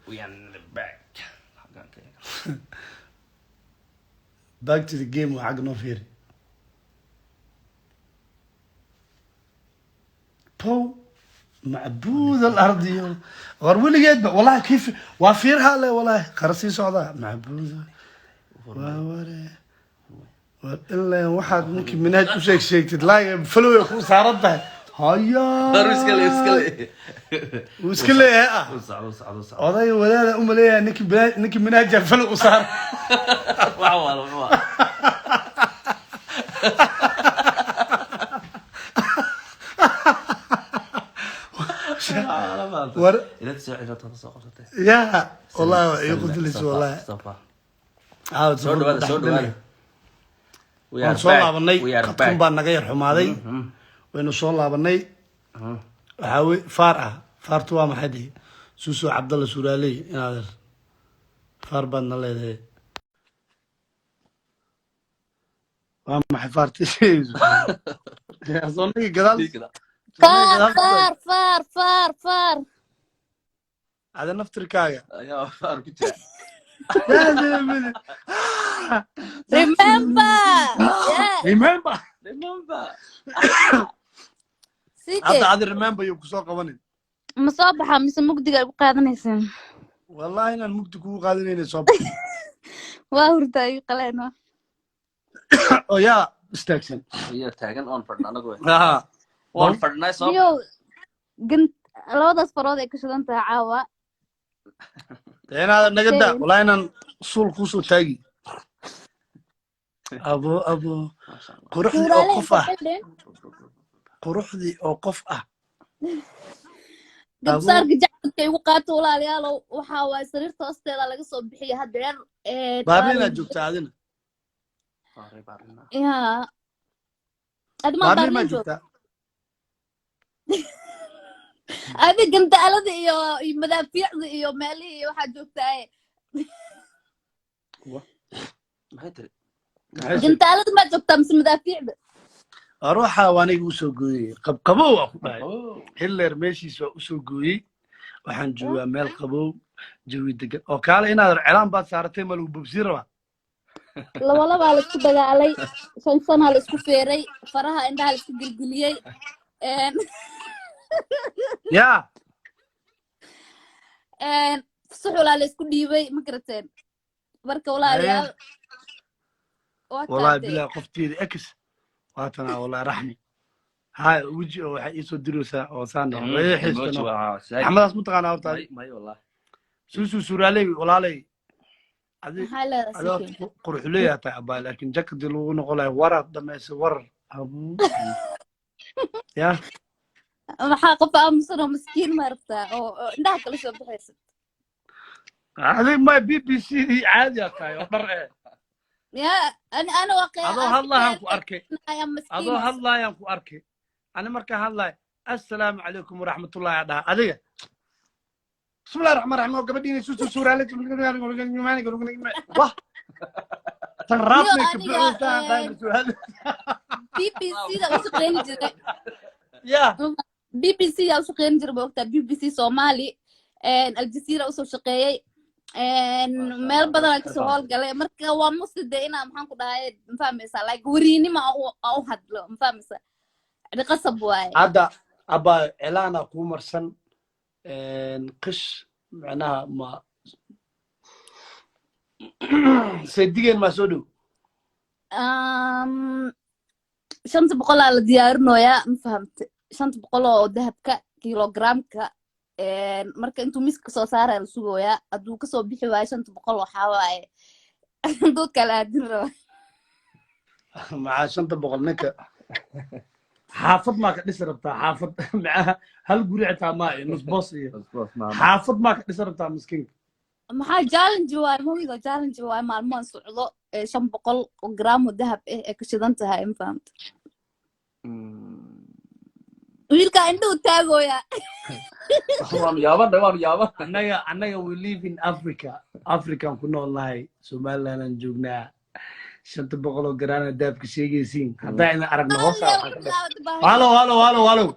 We are in the back. back to the game وحق نوفير بو معبود الأرض غرولي جد والله كيف وافيرها له والله قرصي صعدة معبود ووري إلا واحد ممكن منهج وشيك شيك تلاقي فلو يكون صارتها هيا وسكلي ها وصع أضيع ولا أم ليه نك منهج فلو صار يا والله يقول لي والله سودوالي waan soo laabanay qadkan baa naga yar xumaaday waynu soo laabanay waxa weey faar ah faartu waa maxay dii suusu Cabdalla Suuraaley inaad faar baad na leedahay waa maxay faarti ya soonigi gadaal فار هذا naftirkaaga ayaa faar ku jira remember هذا remember يوم كسر قوانين مصابحة مس مقدقة بقادنيسن والله أنا المقدقة قادرين صوب وهرتاي قلنا يا استكشن iyo taagan on fadhana go'ay ها on fadhnay soo يو قنت labadaas farood ay ka shidan tahay caawa هذا نقدر والله أنا صول كوسو تاجي أبو قروحدي أو قفة قروحدي أو قفة gabsaarka jacaylka igu qaato walaalayaal waxa waa sariirta hoosteeda laga soo bixiyo hadeer baabina joogta adina ya adma baabina joogta adi gandaalada iyo madaafiicda iyo meelihii waxa joogtaa maxay tiri gandaalada ma joogtaa mise madaafiicda أروح وأنا وسوقي قبو أخوي هيلر ماشي وسوقي وحن جوا مال قبو جوي دق أو قال هنا الإعلان بعد صارتين ملو ببصيرة لا والله بالك كده علي سنسان على اسكو فيري فرها عندها على اسكو قلقليي يا فصحوا على اسكو ديبي مكرتين بركة والله والله بلا قفتي إكس واتنا والله رحمي هاي وجه وحيسو دروسة أو سانة محمد أسمت أنا أورتاي may والله سوسو سورالي ولا لي هلا هذا قروح لي تعبان لكن جك دلو نقول ورا دمس ور يا maxaa qof aamusan oo miskiin maarta oo indhaha kala soo baxaysa هذه ما BBC دي عادي تاي ودر يا انا واقعي هذا هلا هنكو أركي هذا هلا ينكو أركي أنا مركا هلا السلام عليكم ورحمة الله على هذه بسم الله الرحمن الرحيم وقبديني سوسو سورة لك واه ترابني كبلو بي بي سي ده وسقين جري يا بي بي سي ده وسقين جري بوقتها بي بي سي صومالي الجزيرة وسو شقيي meel badan ka soo hawlgalay marka waa musida inaa maxaan ku dhahay fahmaysaa like wariinima oo hadlo fahmaysaa qasab waay هذا أبا إعلان كومرسن قش معناها ما سيدين ما سودو shanta boqol aa la diyaarinooyaa ma fahamte shanta boqol oo dahabka kilogramka marka intuu miska soo saara la sugooyaa hadduu kasoo bixi waayo shanta boqol waxaa waaye dood kala aadin raba مع شنطة بقول نك حافظ ما كدس ربطة حافظ معها هل قرعتها ماي نص بوصية حافظ ما كدس ربطة مسكين maxaa challenge waay mogiga challenge waay maalmoon socdo 500 gram oo dahab ah ee ka shidan tahay ma fahamta wiilka indhuu taagooya waan yaaba أنا we live in Africa African كنا والله Somaliland نجونا شنطة بقول جرانا داب كشيء يسين هذا إن أرجع نوصل هالو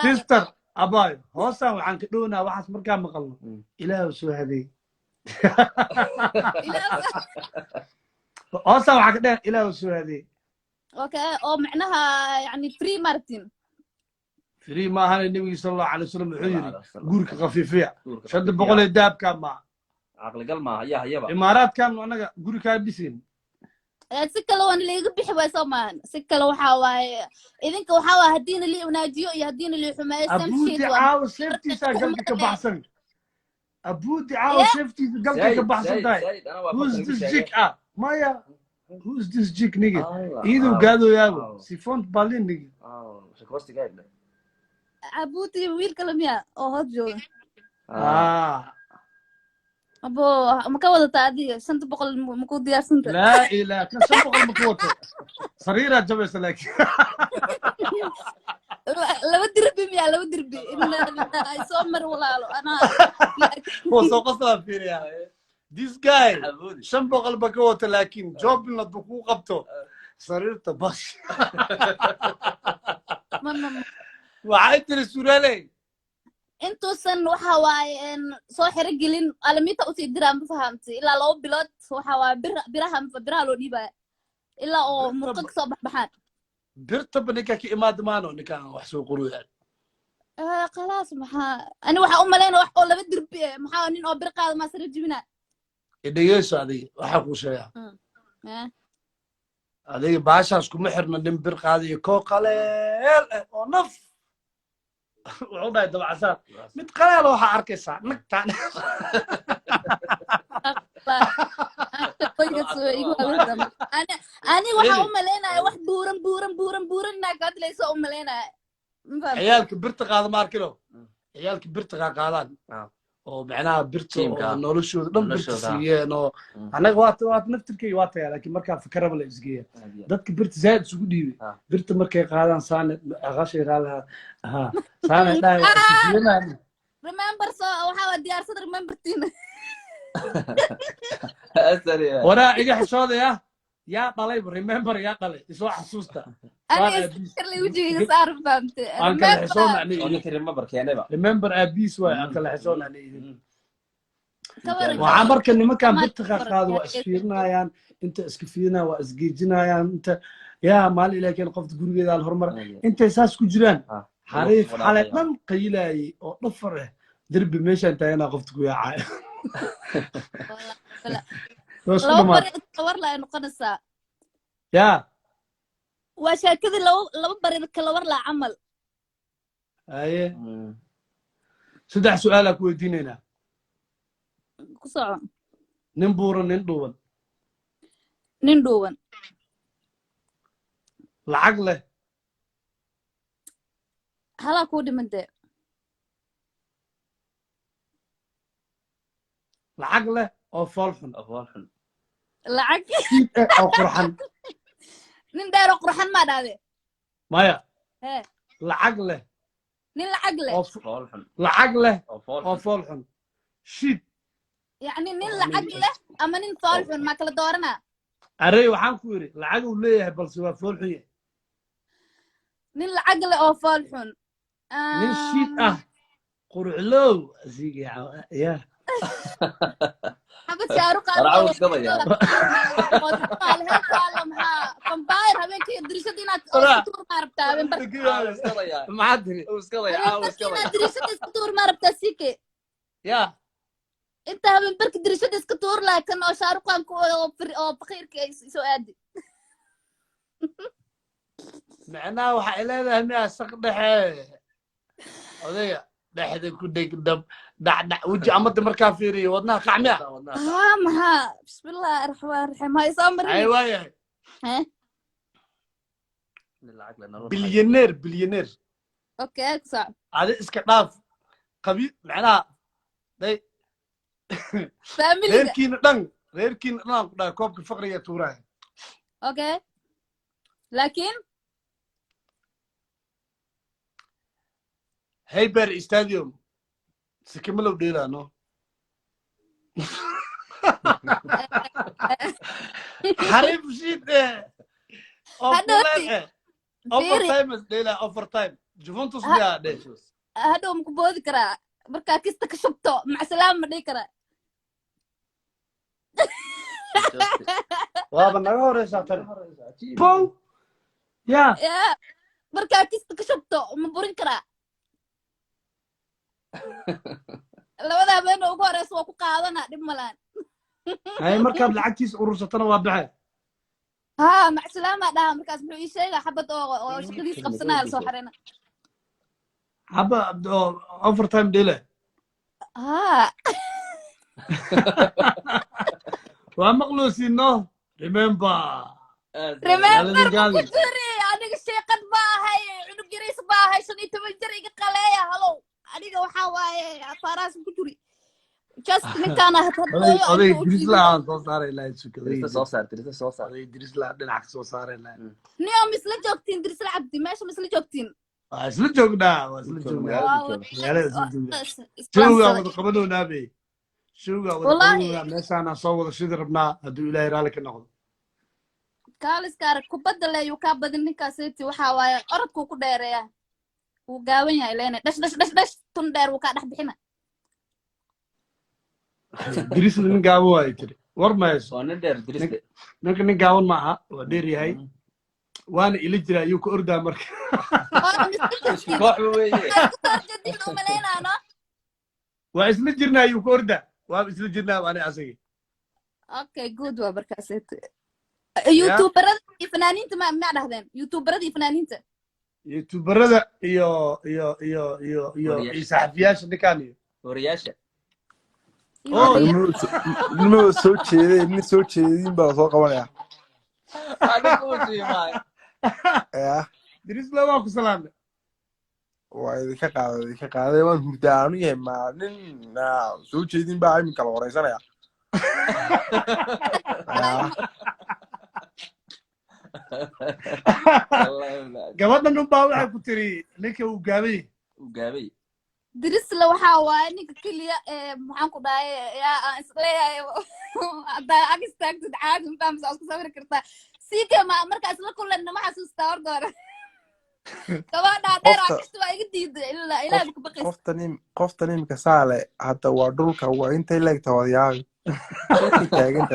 sister abaayo hoosaan waxaan ka dhownaa waxaas markaa maqalno ilaahu soo hadeey hoosaan waxaan ka dhehan ilaahu soo hadeey okay oo macnaha yani free martin free ma ahana nabiga sallallahu alayhi wasallam wuxuu yiri guurka khafiifiya 500 daabka ma caqli gal ma haya hayaba imaaraadkan anaga guri ka dhisin si kale waan leeyahay bixi way Soomaan si kale waxa waaye idinka waxa waa hadiina li wanaajiyo iyo hadiina li xumeeyo samshid waa caaw safety sa galka ka baxsan abuudi caaw safety galka ka baxsan tahay who's this jig maya who's this jig nigga idu gaado yaabo sifont balin nigga shakrosti gaadna abuudi wiil kale miya oo hod jooga abo ma ka wada taadiga 500 ma ku diyaarsanta la ilaa ka 500 ma ku wato sariira jabaysa laakiin laba dirbi miya laba dirbi ay soo mar walaalo ana oo soo qasla fiiriya this guy 500 ba ka wato laakiin job la ku qabto sariirta bash mama waxay tiri suraalay intuusan waxa waaye soo xiro gelin alamita u sii diraan fahamtay ilaa 2 bilood waxa waa biraha loo dhiibaa ilaa oo murqad soo baxaan birta banika ka imaad maano ninkan wax soo qoruyaan khalaas maxaa ani waxa u maleynaa wax oo laba dirbi maxaa nin oo bir qaad ma sare jibina idayso adiga waxa ku sheeyaa adiga baashaas kuma xirna nin bir qaadiyo koo qaleel oo naf wuxuu dhahay dabacsaad mid qaleel waxa arkaysaa nagtaan ani waxa u maleynaa wax buuran inaad ka hadlayso u maleynaa ciyaalka birta qaada ma arkino ciyaalka birta qaadaan oo macnaha birta oo noloshooda dhan birta siiyeen oo anaga waa naftirkay waa tayaa laakiin markaa fikraba la isgeeya dadka birta zaad isugu dhiibay birta markay qaadaan saane aqashay qaadaha saane dhaay remember so waxa waa diyaarsada remembertina waraa iga xishoodaya yaa dhalay remember yaa dhalay isoo xasuusta remember abis waay aan kala xishoonani waxaa marka nimankan birta qaado waa isfiirinayaan inta iska fiirinaya waa isgeejinayaan inta yaa maalin ilaa keen qofta gurigeeda al horumar intay saas ku jiraan xariif xalay dhan qayilayay oo dhafar ah derbi meeshaan taaganaa qofta ku yaacay ya waa sheekadii laba barir kala war laa camal haye 3 su'aal ku weydiinaynaa ku soco nin buuran nin dhuuban lacag leh hala ku dhimante lacag leh oo foolxun lacag oo qurxan nin dheer oo qurxan ma dhaade maya lacag leh nin lacag leh oo foolxun lacag leh oo foolxun shit yani nin lacag leh ama nin foolxun ma kala doorana arey waxaan ku yiri lacag uu leeyahay balse waa foolxun yahay nin lacag leh oo foolxun nin shit qurxlow asiga ya حبت شاروخ رعوز قضية كمباير هبين كي دريشة دينا تور ما ربطا ما ادري دريشة تور ما ربطا سيكي يا انت هبين برك دريشة تور لكن او شاروخ او بخير كي سو ادي معناه waxa ilaahay ma saqdaxe odaya dhaxda ku dhigdab dhac waji amada markaa fiiriyo wadnaha qacmiya maha bismillaahi rahmaani rahiim hay saamri ay waayahay bilyaneer okay sax adi iska dhaaf qabi macnaha day family reerkiina dhan ku dhaay koobka faqriga tuuray okay laakiin Hyper Stadium sikimalo dheelano حريف شيت overtime ديلا overtime جوفنتوس بيا hadhow ma ku boodi karaa markaa kista ka shubto macasalaam ma dhihi karaa waaba naga horeysaa tan bow ya markaa kista ka shubto ma burin karaa labada habeen ugu horeysa waa ku qaadana dhib malaan hay markaad lacagtiis urursatana waa baxe ha macasalaama dhaha markaas muxuu ii sheegaa xabad oo shaqadiis qabsanaya lasoo xirina haba overtime dile ha waa maqluusino remember ku jiri aniga sheeqad baahay cunug yariis baahay 15 jir iga qaleeya halow aniga waxaa waaye afaaraas ku jiri just ninkaana oday Drislaan soo saaray ilaa soo saar oday Drislaan dhinac soo saaray ilaa niyo misla joogtiin Drisla Cabdi meesha misla joogtiin isla joognaa showga wada qabanoonaa be showga wada qabanoonaa meeshaana soo wada shidi rabnaa hadduu ilaahay raalli ka noqdo kaaliskaara kubadda leeyuu kaa badin ninkaaseti waxaa waaye orodkuu ku dheereeyaa wuu gaawan yahay leene dhash tun dheer wuu kaa dhex bixina Drisla nin gaaban waayo tiri war mayso waa nin dheer Drisla ninka nin gaaban maaha waa dheer yahay وانا إلى جرا يوكو أردا مرك. وإسم جرنا يوكو أردا وإسم جرنا وأنا أسيء. أوكي good وبركاسات. يوتيوبر فنانين ما عندهم يوتيوبر فنانين. يوتيوبر هذا يو يسحبياش نكاني. ورياشة. نمو سوتشي نبغى صوت قوانيا. أنا كوشي ماي. Drisla waa ku salaamay waa idinka qaaday waan hurdaanu yahay maalin soo jeedin baa iminka la wareysanaya gabadhan baa waxay ku tiri ninka uu gaabay Drisla waxaa waaye ninka kaliya maxaan ku dhahay yaa aan isleeyahay haddaa ag istaagtid caadi ma fahamsa isku sawiri kartaa سيكا ما مركز لكل إنه ما حسوس تاردور كمان هذا راكشت وايد جديد إلا بقى قفتني مكسالة حتى وادرولك هو أنت اللي توضيعه أنت فاهم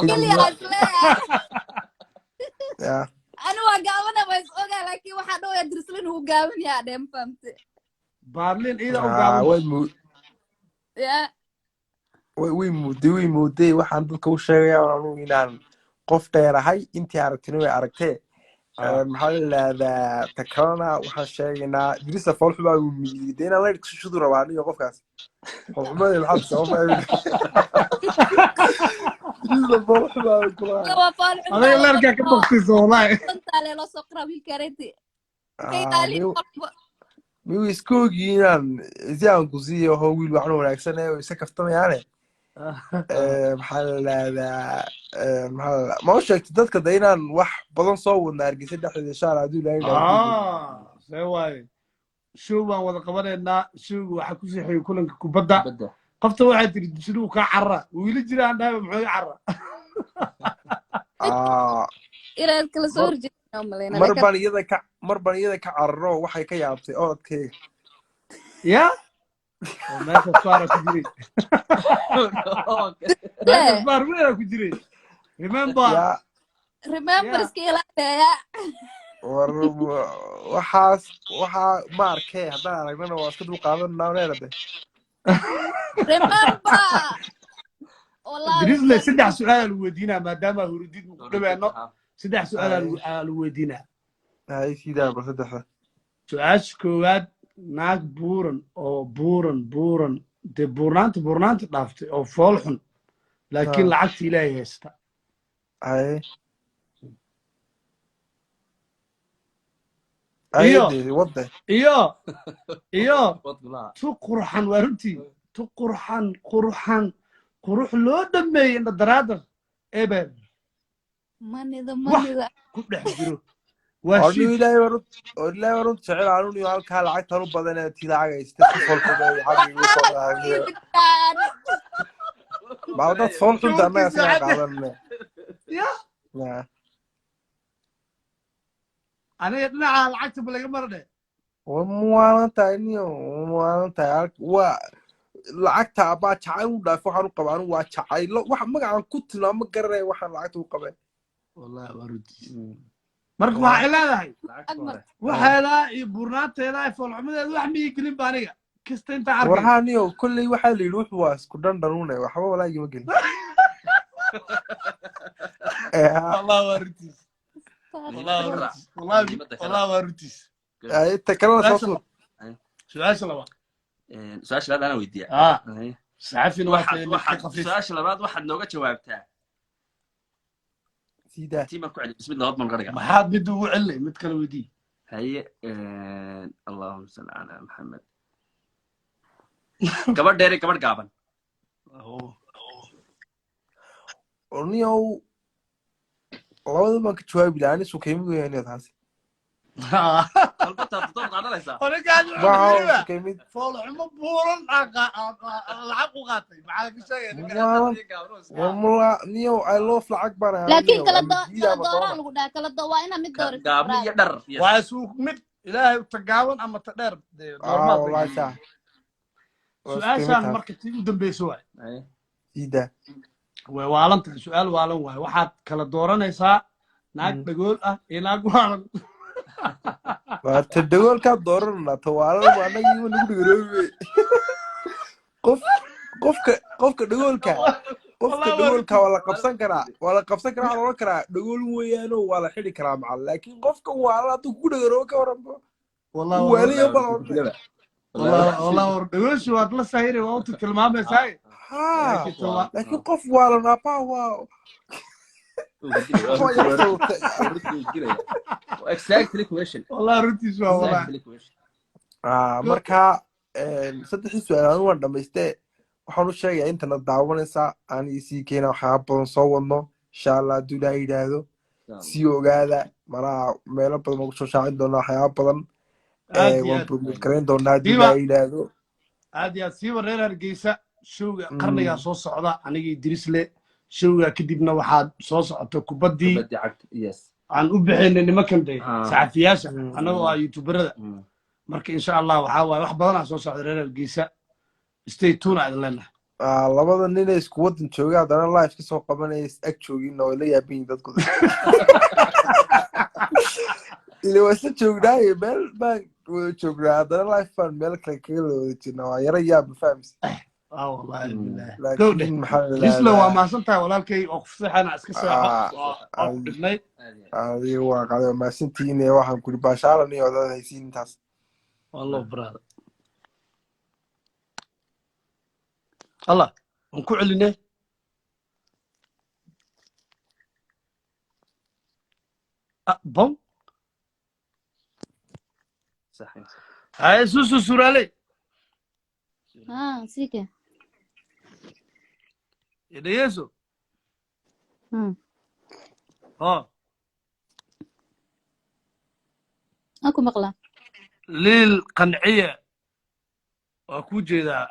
كل يا أنا وقاونا بس أوكي لكن واحد هو يدرس لنا هو قاون يا دم فهمت بارلين إذا وقاون يا وي waxaan dadka u sheegayaa inaan qof dheerahay intii aragtino way aragtay maxaa la yiraahdaa takalana waxaan sheegaynaa Drisla foolxumaa uu miideena la isku rabaa iyo qofkaas foolxumada waxa sababay Drisla foolxumaa kula adiga larka ka baqtiso wallahi inta la soo qrabi karti kaytaali mi iskoogiinaan isaan ku siiyo oo wiil waxaan wanaagsan ee isa kaftamayaan maxaa la yiraahdaa ma sheegtay dadka daynaan wax badan soo wadna argisa dhexdeeda shaar haduu ilaahay see waaye show baan wada qabanaynaa showgu waxa ku sii xigay kulanka kubadda qofta waxay tiri siduu ka carra wiil jiraan dhahay muxuu carra إلى الكلاسور جينا ملينا مربان يدا كعرّو waxay ka yaabtay orodkayga ya meesha saara ku jiray meesha saar weera ku jiray remember iskiilaataya waxa ma arkay haddaan aragnana waa iska dul qaadanaa leedahay remember Drisla saddex su'aal weydiinaa maadaama hurdid ku dhaweeno saddex su'aal weydiinaa hay sidaa bal saddexda su'aasha koowaad naag buuran de buurnaanta dhaaftay oo fool xun laakiin lacagta ilaahay haysta hay iyo tu qurxan waa runtii tu qurxan qurux loo dhameeyay inda daraadar eber manida ku dhex jiro ilaahay warun jecel aanun iyo halkaa lacagtan u badan ee tilaaga haysta ku folkaba dad fool xunta annaga sidaa qaadanne aniga dhinaca lacagta ba laga marne وموالنتا إني وموالنتا lacagta baa jacayl u dhaaf waxaan u qabaa anigu waa jacaylo wax magacan ku tilmaamo ma garanay waxaan lacagta u qabay wallahi waa runtiis marka waxay leedahay waxeeda iyo burnaanteeda ay foolxumadeeda wax miyay gelin ba aniga kasta inta arkay warhaaniyo kulley waxaa la yidhi wuxuu waa isku dhandhanuune waxba walaagi ma gelin wallahi waa runtiis wallahi waa runtiis inta kalena soo suur su'aasha labaad سؤال شباب أنا ودي سعفين واحد سؤال شباب واحد نوجا جوابته سيدا تيما كوعد بسم الله أضمن قرقة ما حد بده وعلي متكلم ودي هي اللهم صل على محمد كبر ديري كبر قابن ورنيو labada ma ka jawaabi lahayn soo keemid weeyaan taasi qalbata tadabط على ليس waaw keemid foolxumo buuran lacag u qaatay maxaa ka sheegay والله نيو I love lacag bana laakiin kala dooraan lagu dhahay kala waa ina mid doorayso قابن يدر waa suuq mid ilaahay tagaaban ama ta dheer والله صح su'aashan marka tii u dambayso waay سيدا way waalantahay su'aal waalan waay waxaad kala dooranaysaa naag dhagool ah iyo naag waalan waa ta dhagoolka dooranna ta waalan waa anagii nagu dhagaroobe qofka dhagoolka waa la qabsan karaa waxaa la oran karaa dhagool weeyaano waa la xidhi karaa macal laakiin qofka waalan hadduu ku dhagaroobo ka waranba waaliyo bala والله ورش واد لا سايري وانت تلمامه ساي لكن قف ولا نابا واو exactly question والله runtii soo والله marka saddex su'aal aan dhamaystay waxaan u sheegay intana daawanaysa aan isi keena waxa badan soo wadno insha Allah duulaa yiraahdo si ogaada mara meelo badan oo soo shaacin doona waxyaabo badan waan promote karayn doonaa duulaa yiraahdo aad iyo si wareer Hargeysa showga qarniga soo socda aniga Idrisle showga kadibna waxaad soo socoto kubadii yes aan u bixinay nimankan day saxafiyaasha anagoo ah youtuberada marka insha Allah waxa waay wax badan soo socda reer Hargeysa stay tuned aad leena labada nin ee isku wadan jooga hadana live ka soo qabanay ag joogin oo la yaabin dadku ile wasa joognaay meel baan joognaa hadana live fan meel kale kaga loo jirnaa waa yara yaab fahms والله بالله لسه ما سنتها ولا الكي أقصح أنا أسكت أقدمني هذه واقع ما سنتيني واحد كل باشارني ولا هيسين تاس والله براد الله نكون لنا بوم صحيح هاي سوسو سورالي سيكه إيه يسوع أكو مقلة للقنعية أكو جيدا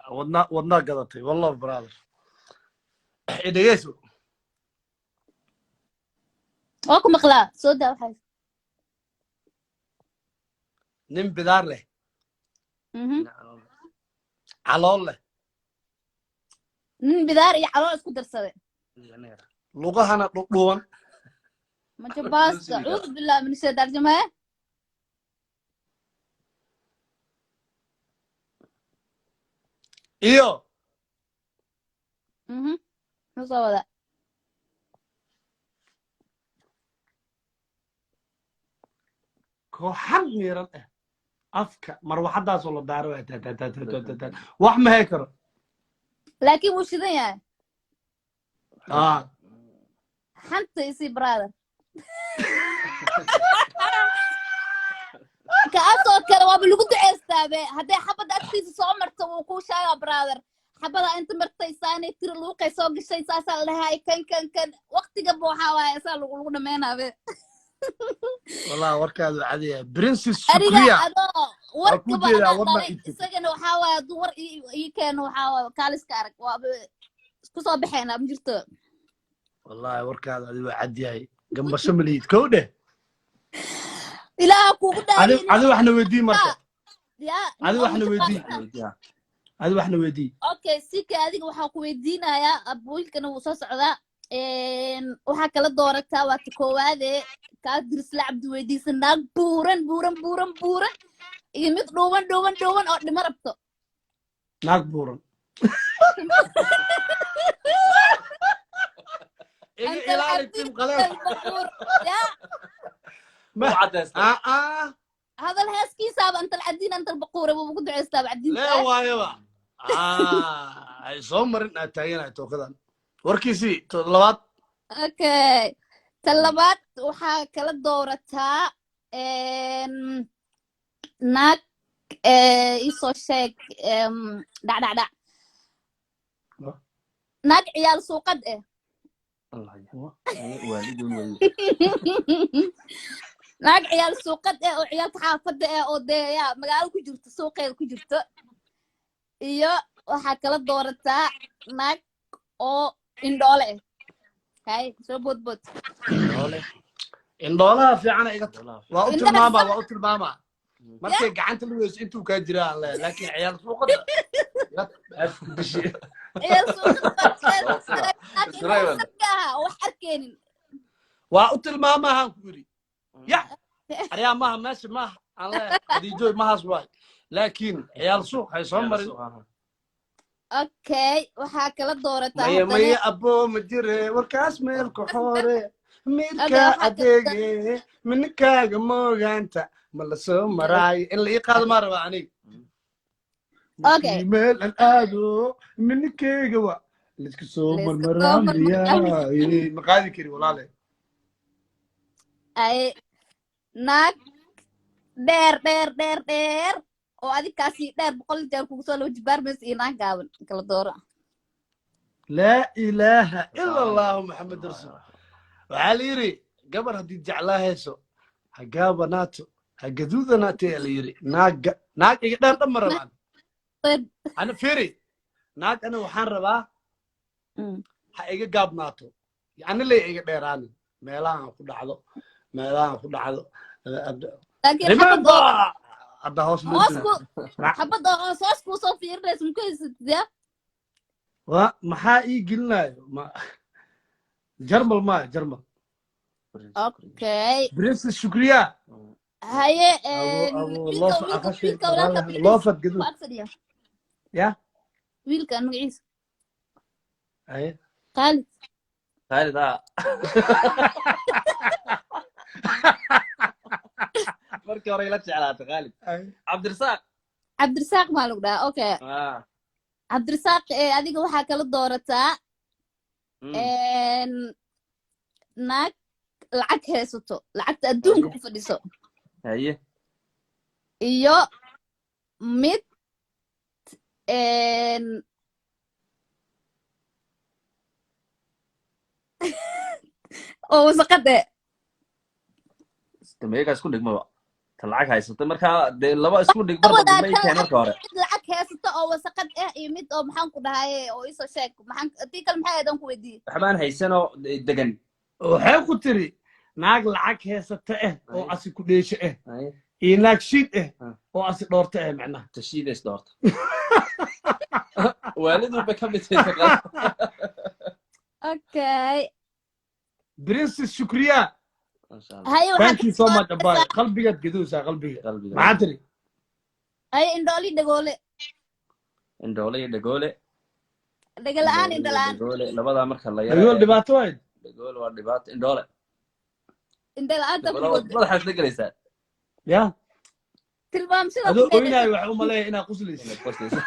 ودنا قضتي والله برادر إيه يسوع أكو مقلة سودا وحاجة نم بدار له علول له بدار يا علول اسكو درسده لغهنا دودوان ما جباس اعوذ بالله من الشيطان الرجيم ايوه نصودا كوحن ميران افكا مروحداس ولا دارو wax ma hay karo laakiin wuu shidan yahay xanta isi brother kaasoo kale waa lagu duceystaabe hadday xabada agtiisa soo marto wuu ku sheegaa brother xabada inta martay saanay tir luuqay soo gashay saasa la dhahay kan waqtiga waxa waaye saa lagu dhameynaabe والله وركاد عادية برنسس سكريا isagana waxa waaye duwar ii keeno waxa waaye kaaliska arag waa isku soo baxayna ma jirto والله وركاد عادية عادية جنب شمليت كوده ilaa kuugu dhaariyay عادي احنا ودي مرة yaa adi oo waxna weydii mataqaanaa adi waxna weydii okay sika adiga waxaa ku weydiinayaa abooyinkana wuu soo socdaa waxaa kala doorataa waa ta koowaade kaa dirsla cabdi weydiisa naag buuran buuran buuran buuran iyo mid dhuuban dhuuban dhuuban oo dhimo rabto naag buuran iga Uncle ilaali Abdi tim qaleef Albaquur yaa hadal heeskiisaaba antal cadiin antal baquure buu ugu duceystaaba cadiinta lee waayaba ay soo marin aad taaganahay tookadan warkiisii labaad okay ta labaad waxaa kala doorataa naag isoo sheeg dhacdhacdhac naag ciyaal suuqad naag ciyaal suuqad oo ciyaalka xaafadda oo dee yaa magaalo ku jirto suuqeeda ku jirto iyo waxaa kala doorataa naag oo indhoole hay soo boodbood indhoolaha fiicana iga waa u tilmaamaa markay gacanta lugeyso intuu kaa jira aan leeyahay laakiin ciyaal suuqada ciyaal suuqada wax arkeenin waa u tilmaamahaan ku yiri ya aryaa maaha meesha maaha aan leeyahay khadiijooy mahaas waay laakiin ciyaal suuq hay soo marin okay waxaa kala doorataa maya aboo ma jire warkaas meelka xoore meelka adeege minikaaga moogaanta ma la soo maraayo in la ii qaado maa rabaa aniga meel aan aado minikeyga wa liska soo marmaraambiyaay ma qaadi kari walaale ay naag dheer oo adikaasi dheer 100 jeer kugu soo loo jibaarmays iyo naag gaaban kala dooro laa ilaaha ila allahu maxamed rasuul waxaa la yiri gabar haddii jeclaa hayso ha gaabanaato ha gaduudanaato yaa la yiri naag iga dheer dhan ma rabaan ana firi naag ana waxaan rabaa ha iga gaabnaato yani lay iga dheeraanin meelahan ku dhacdo remember hadda hoos xabad oo hoos ku soo fiirinaysa muku haysatid wa maxaa ii gelinayo jarmal okay princess shukriya haye loofad gaduud ya wiilkan magaciisa haye Khalid markii hore ila jeclaatay Khalid Cabdirasaaq ma lagu dhahaa okay Cabdirasaaq adiga waxaa kala doorataa naag lacag haysato lacagta adduunka ku fadhiso haye iyo mid oo wasaqade meega isku dhigmaba lacag haysato markaa dee laba isku dhig marba dhigmay keen marka hore mid lacag haysato oo wasaqad iyo mid oo maxaan ku dhahay oo isoo sheeg maxaan tii kale maxay adan ku weydiiyey waxbaan haysanoo degan waxay ku tiri naag lacag haysata oo asi ku dheesho iyo naag shiid oo asi dhoorta macnaha tashiidays dhoorta waalidu ba ka mid tahay okay princess shukriya hayo thank you so much abay qalbiga gaduusa qalbiga maxaa tiri hayo indhooli dhagoole dhagolaan dhagoole labada marka la yaro dhagool dhibaato wayd dhagoole waa dhibaato indhoole indhoolaanta madaxa isla gelaysaa ya tilmaam sida adoo oynaay wax u maleeya inaad quslayso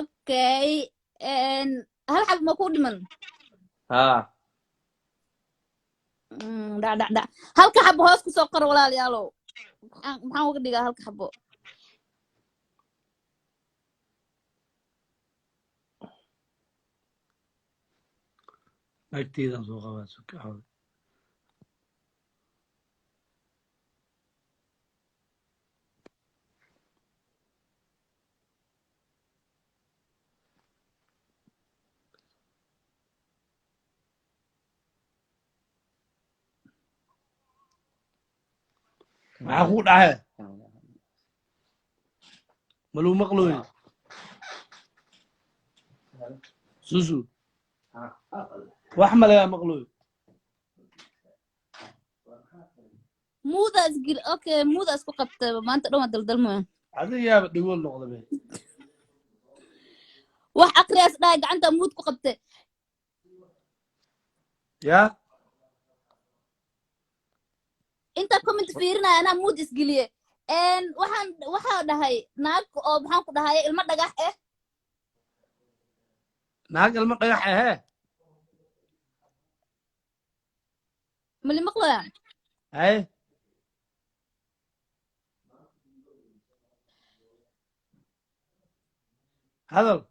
okay hal xab ma ku dhiman ha halka xabo hoos ku soo qor walaalayaalow maxaan uga dhigaa halka xabo agteedan soo qabaa sukaxooda maxaa ku dhahay ملو مقلوي سوسو واحمل يا مقلوي مودا اسجل اوكي مودا اسكو قبت ما انت دوما دلدلمو هذا يا دقول نقطة بيه wax aqriyaas dhaay gacanta muud ku qabtay يا inta comment fiirinaya ana muud isgiliye waxaan dhahay naag oo maxaan ku dhahay ilmo dhagax ناقل المقيح ايه mali maqlayaa هاي هذا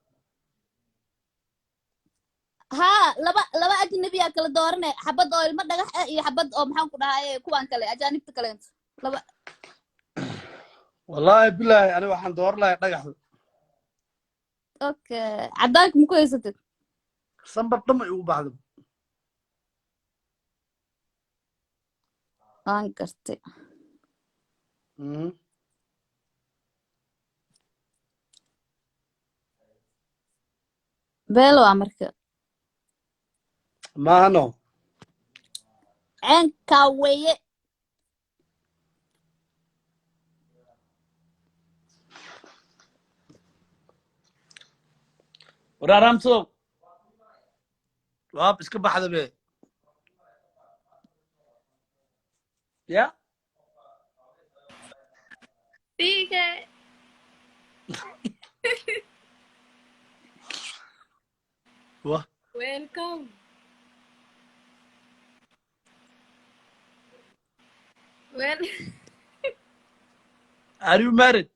ها laba ajnabi ah kala dooranay xabad oo ilmo dhagax iyo xabad oo maxaan ku dhahay kuwan kale ajaanibta kale laba والله بالله انا waxaan door lahay dhagax okay cadaanka ma ku haysatid sanbad dhama igu baxdo aan gartay beelo amarka maano ka weeye ورارامتو waab iska baxda be ya Sigue. wa Welcome. Well, are you married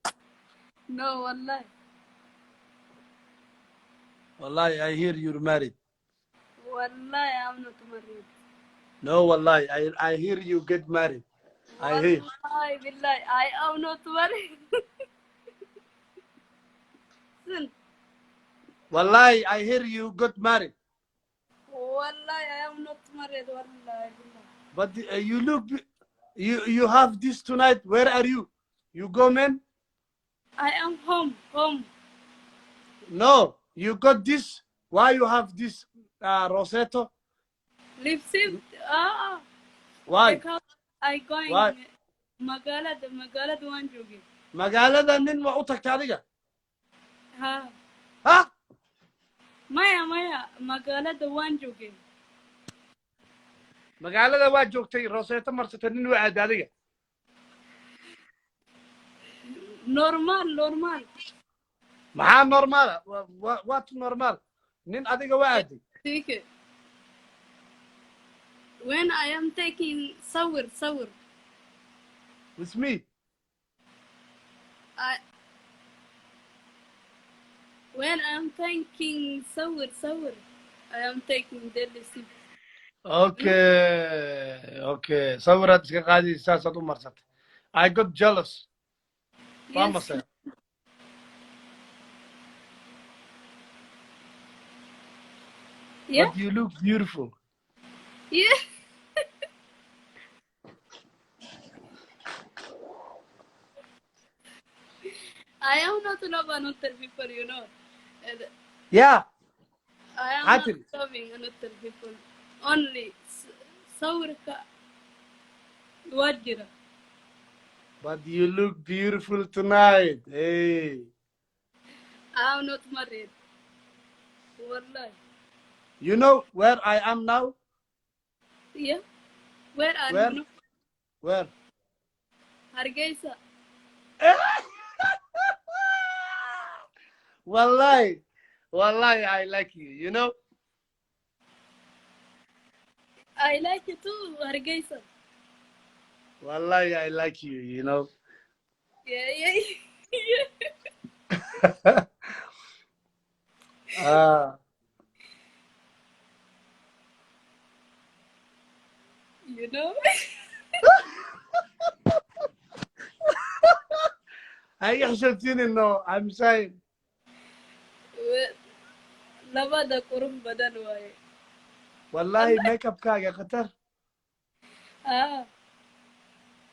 no, wallahi. wallahi I hear you're married Wallahi, I'm not married. no wallahi I hear you get married I hear Wallahi, billahi, I am not married. Listen, wallahi I hear you got married wallahi, I am not married. Wallahi, billahi. but you look you have this tonight where are you you go man I am home. no you got this why you have this rosetto Lipstick. why Because I going Why? magaalada waan joogay. magaalada nin ma u tagtay adiga Ha. ha Maya, magaalada waan joogay. magaalada waa joogtay rosetto marsatay nin waa aad adiga Normal. maxaa normal what normal nin adiga waa aaday Take it. When I am taking sawir. with me When I am taking sawir. I am taking daily sip. okay sawiraad iska qaadi saasaad u marsatay I got jealous waa Yes. masay Yeah. but you look beautiful Yeah. I am not love another people, you know. yeah I am Happy. not loving another people. Only sawirka wajira. but you look beautiful tonight hey I am not married. Wallahi. you know where I am now Yeah. Where are Where? you? where Hargeisa. wallahi I like you know I like it too, Hargeisa. wallahi I like you know Yeah. You know? I xishoodsiinin no I'm saying Labada qurux badan waaye. wallahi makeupkaaga khatar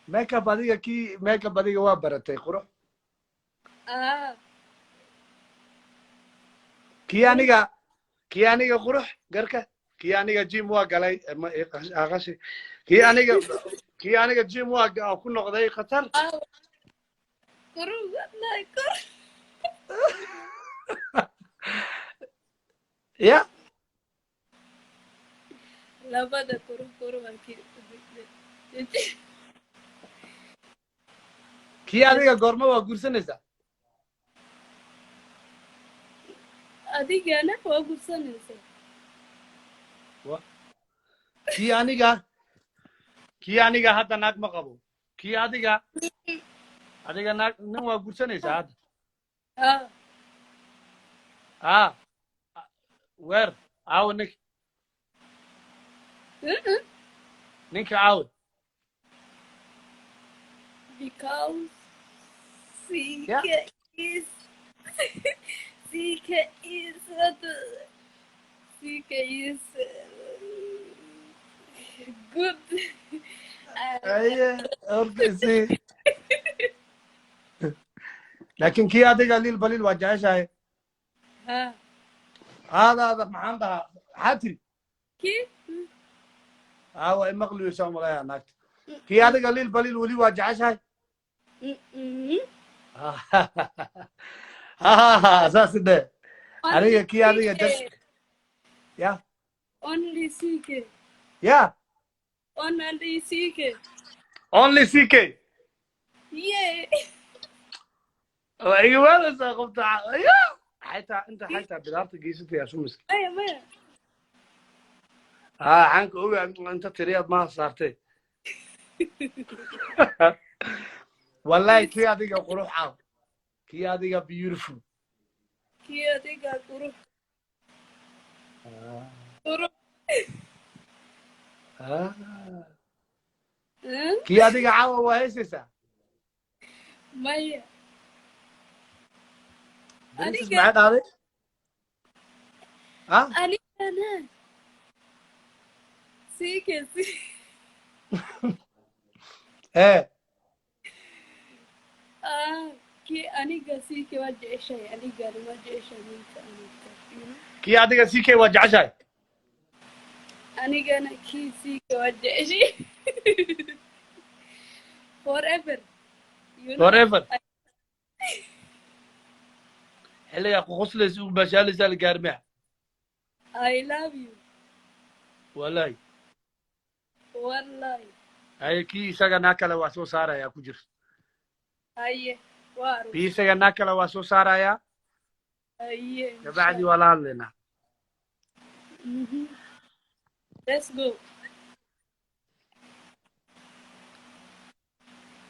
makeup adiga waa baratay qurux Ah, kii aniga qurux garka kii aniga jim waa galay aqashi kii aniga jim waa ku noqday khatar ah, kurug wallahi kur. ya Labada kurug halkii. kii adiga goorma waa guursanaysaa Adigana waa gursanaysa. kii aniga hadda naag ma qabo kii adiga naag nin waa guursanaysaa hadda Ah, weer caawa ninka caawa because Yeah. Sika is good. laakiin kii adiga liil baliil waa jeceshahay Ha, aadaada maxaan dhahaa maxaa tiri ki? aawa imaqliyeysaa malaya naagta kii adiga liil baliil weli waa jeceshahay saas de aniga kii adiga ya Only CK. ya Only CK. only ck Yeah. waa iga waadaysaa qofta ya xaytaa bidaarta geysataya sumiska Maya. xanka ogaa inta tiriyaad maha saartay wallahi kii adiga qurux caaw kii adiga beautiful Ki adiga kurug. Kurug. kii adiga caawa waa heesaysaa Maya. berisis Adiga- maxay dhahday Anigana. CK. Ki aniga CK waa jeceshahay anigana ma jeceshahay ninka aniga. kii adiga ck waa jeceshahay Anigana ki CK waa jeceshahay. Forever. You know? forever xilligaa kuqoslaysa u baashaalaysaa la gaarmeha I love you. wallahi Wallahi. haye kii isaga naa kale waa soo saarayaa ku jir Aye. Waru. kii isaga naa kale waa soo saarayaa Aye. kabacdi waa la hadlaynaa Let's go.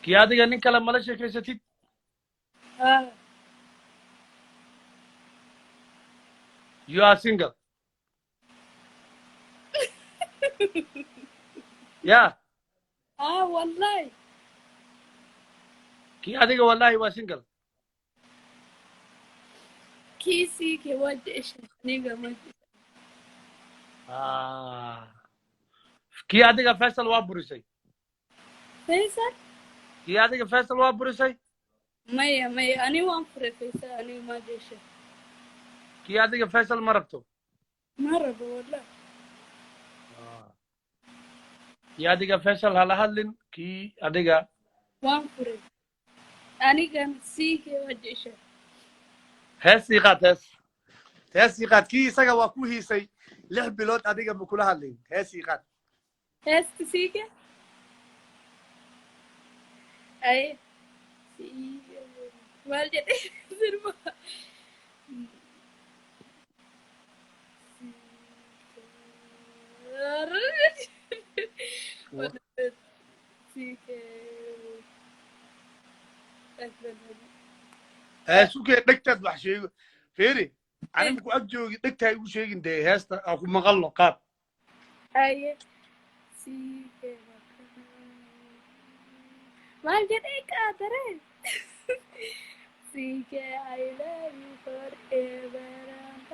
kii adiga nin kale mala sheekaysatid Ah. you are single ya Ah, wallahi. kii adiga wallahi waa single Ki CK waa jeceshahay aniga ma jeceshahay. kii adiga faisal waa burisay Faisal? kii adiga faisal waa burisay Maya. Ani waan furay Faisal aniga ma jeceshahay. kii adiga faisal ma rabto Ma rabo wallahi. kii adiga faisal hala hadlin kii adiga Waan furay. Anigana CK waa jeceshahay. heesii qaad kii isaga waa ku hiisay 6 bilood adiga ma kula hadlayn heesii qaad Heesta CK? Aye. CK. Waa jeceshahay. sukee dhegtaad wax sheego feeri aniga ku ag joogi dhegtaa igu sheegin dee heesta aan ku maqalno qaad Aye. CK. Waa jeceshahay dare. CK, I love you forever and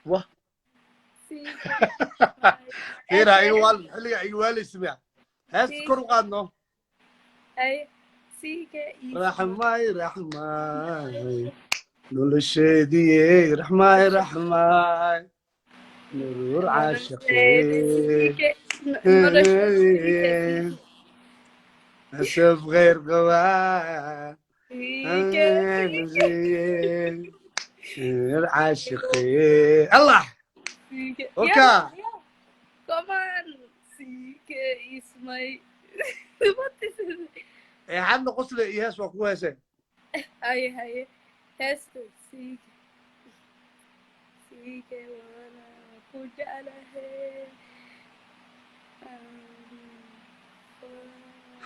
wah CK. feera xilliga iga waalaysa heesta kor u qaadno Aye. raxmaay raxmaay nolosheedii raxmaay raxmaay nuruur caashiqee asaf khayr qabaa nuruur caashiqee allah oka Come on, CK is my. What is it? xadna qosle iyo hees waa ku heeseen Haye. Hester, CK وانا كنت على هي.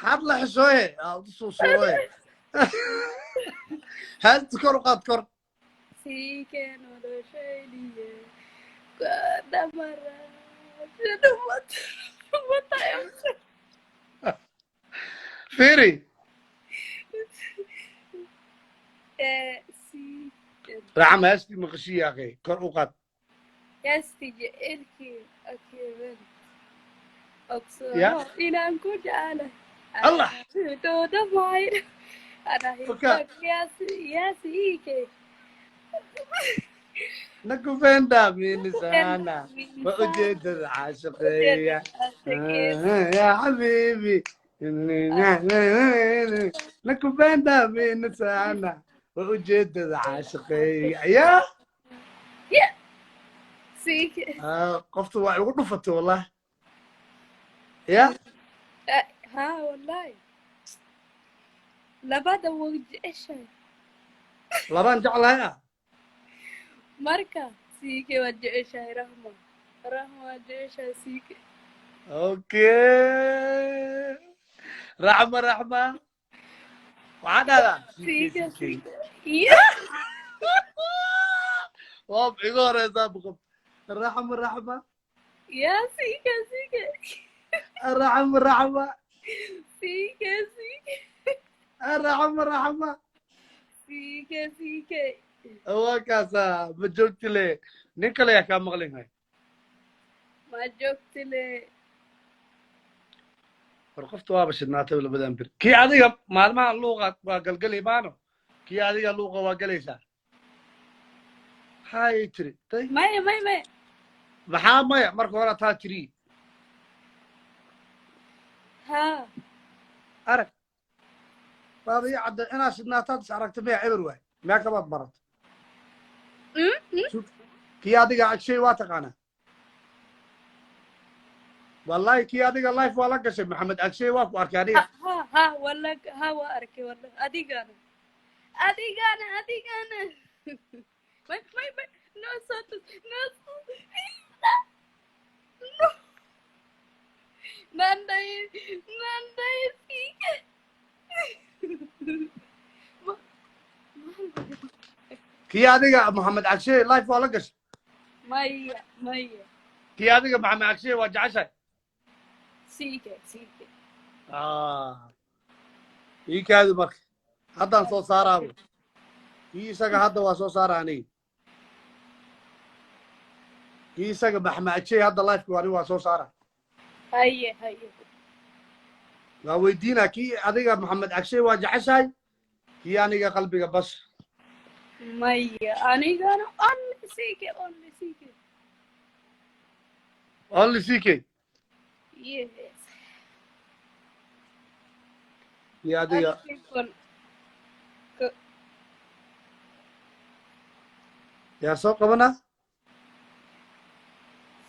xad la xisooye aad u soo suurooye heesta kor u qaad kor CK no do shady. Kada mara. Shadu what I am. fiiri raxma heestii maqashiya akhay kor u qaad Hester irki akiran. Ya. Oxo inaan ku jecla. Allah. Dooda maay. Ana Oka. yes CK. nakupenda mimi sana wa ujeedada caashiqeeya ya xabiibi nakupenda mimi sana wa ujeedada caashiqeeya ya CK. qoftu waa igu dhufatay wallahi ya Ha wallahi. Labada wajh ishay. labaan jeclahay ah Marka CK wajh ishay Rahma. Rahma wajh ishay CK. okay raxma waxaa dhahdaa CK. Yeah. waa igu horeysaa boqob raxma Yeah, CK. raxma CK. raxma CK. waa kaasaa ma joogti le nin kale yaa kaa maqlin hay Ma joogtile. war qofta waaba shidnaatay labadan bir kii adiga maalmaha luuqa waa galgali maano kii adiga luuqa waa galaysaa maxay tiri tay Maya. maxaa maya marka hore taa tiri Ha. arag baaba ii cadda inaad shidnaataad is aragta maya eber waay mee kabaad barat kii adiga agshay waa taqaanaa wallahi kii adiga life waa la gashay maxamed agshay waa ku arkay adiga Ha wala ha waa arkay wala adigana. May no sotos no. Nanday CK. kii adiga maxamed agshay life waa la gashay Maya. kii adiga maxamed agshay waa jeceshay CK. ii kaadi marka haddaan soo saaraabo kii isaga hadda waa soo saara aniga kii isaga maxamed agshay hadda lifeka ani waa soo saara Haye. waa weydiinaa kii adiga maxamed agshay waa jeceshahay kii aniga qalbiga bas Maya. Anigana only CK. only ck Yes. kii adiga yaa soo qabanaa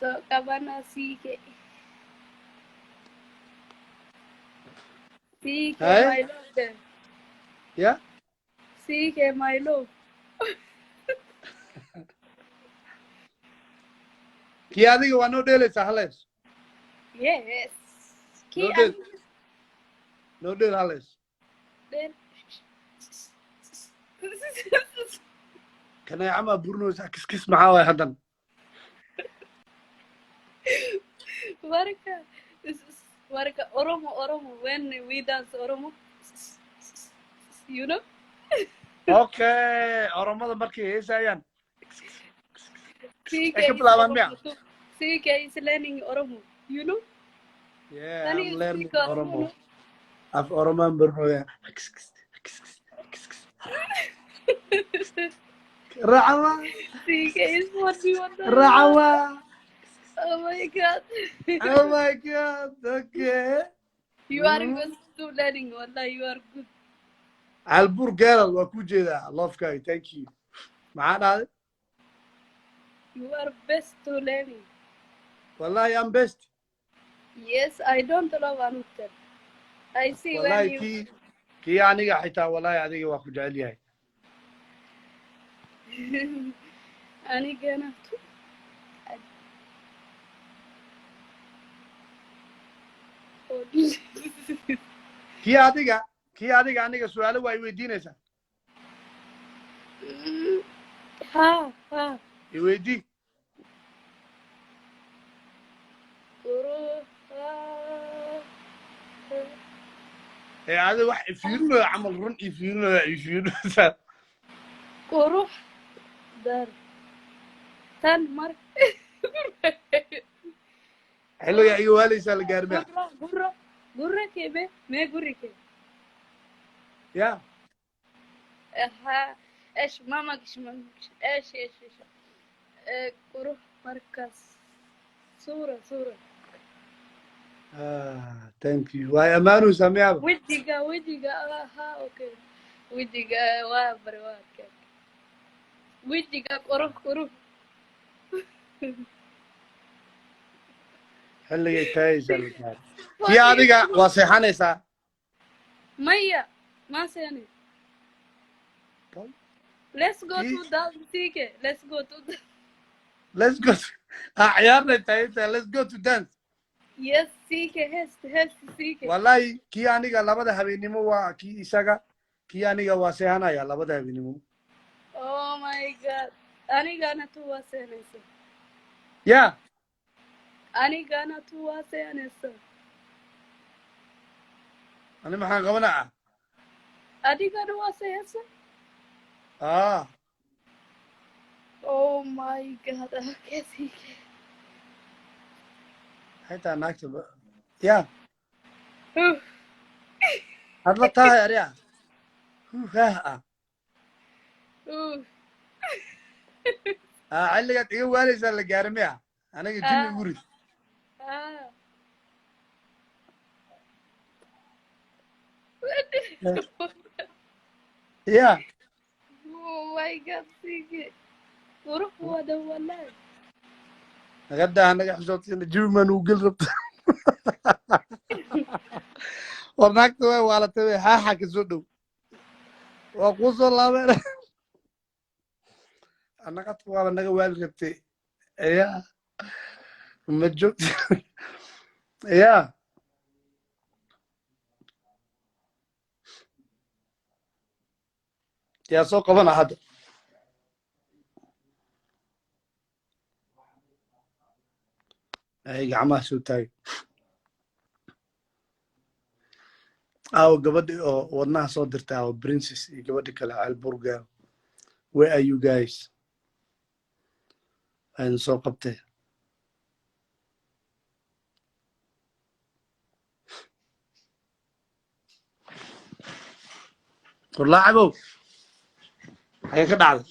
So kabana CK. CK Hey? my love then. ya CK my love. kii adiga waa noo dheelaysaa halees Yes. noo dheel noo dheel halees Then. kaneecama burinaysaa kiskis maxaa waay haddan Warka Oromo when we dance Oromo. You know? okay oromada markay heesayaan CK Ay, ka bilaabaan miya? CK is learning Oromo. You know? yeah Then I'm you learning speak oromo af oromaan barnooya racawa CK is funny. What the hell? racawa Oh my god. oh my god okay You are good to learning. Wallah, you are good. albur galal waa ku jeedaa lofkaaga thank you maxaa dhahday You are best to learning. wallahi I'm best Yes, I don't love Anutel. I see when wallahi you. kii aniga xitaa wallahi adiga waa ku jecel yahay Anigana too. kii adiga aniga su'aalo waa i weydiinaysaa Ha. i weydii adiga wax ifiirinayo camal run ifiirinaysaa Qurux dar tan mar xilliga iga waalaysaa la gaarmaya gurra kebe me gurri ke ya ha ايش ماما ايش qurux markaas صورة thank you waay ammaanaysaa miyaaba wejiga ha okay wejiga waa barwaaqe wejiga qurux xilligay taayaysaa la gaar kii adiga waa seexanaysaa maya ma seeni let's go to dance CK let's go ciyaarnay taayaysaa let's go to dance yes CK hest CK wallahi kii aniga labada habeenimo waa kii isaga kii aniga waa seexanaya labada habeenimo oh my god anigana tu waa seenaysa ya anigana tu waa seenaysa ani maxaan qabanaa adigana waa seenaysa oh my god okay CK xitaa naagta ya hadla tahay ariya xilligaad iga waalaysaa la gaara miya aniga jinni guri ya oh my god CK qurux wada wallahi naga xishoodsiina juman uu gel rabta war naagta way waalatay way haaxa ka soo dhow waa kuu soo laabeen annaqadka waaba naga waali rabtay ya ma joogta ya yaa soo qabana hadda ay gacmaha soo taagay aawo gabadhi oo wadnaha soo dirtay aawo princess iyo gabadhi kale alburga where are you guys aynu soo qabtay warlaacabow xagee ka dhacday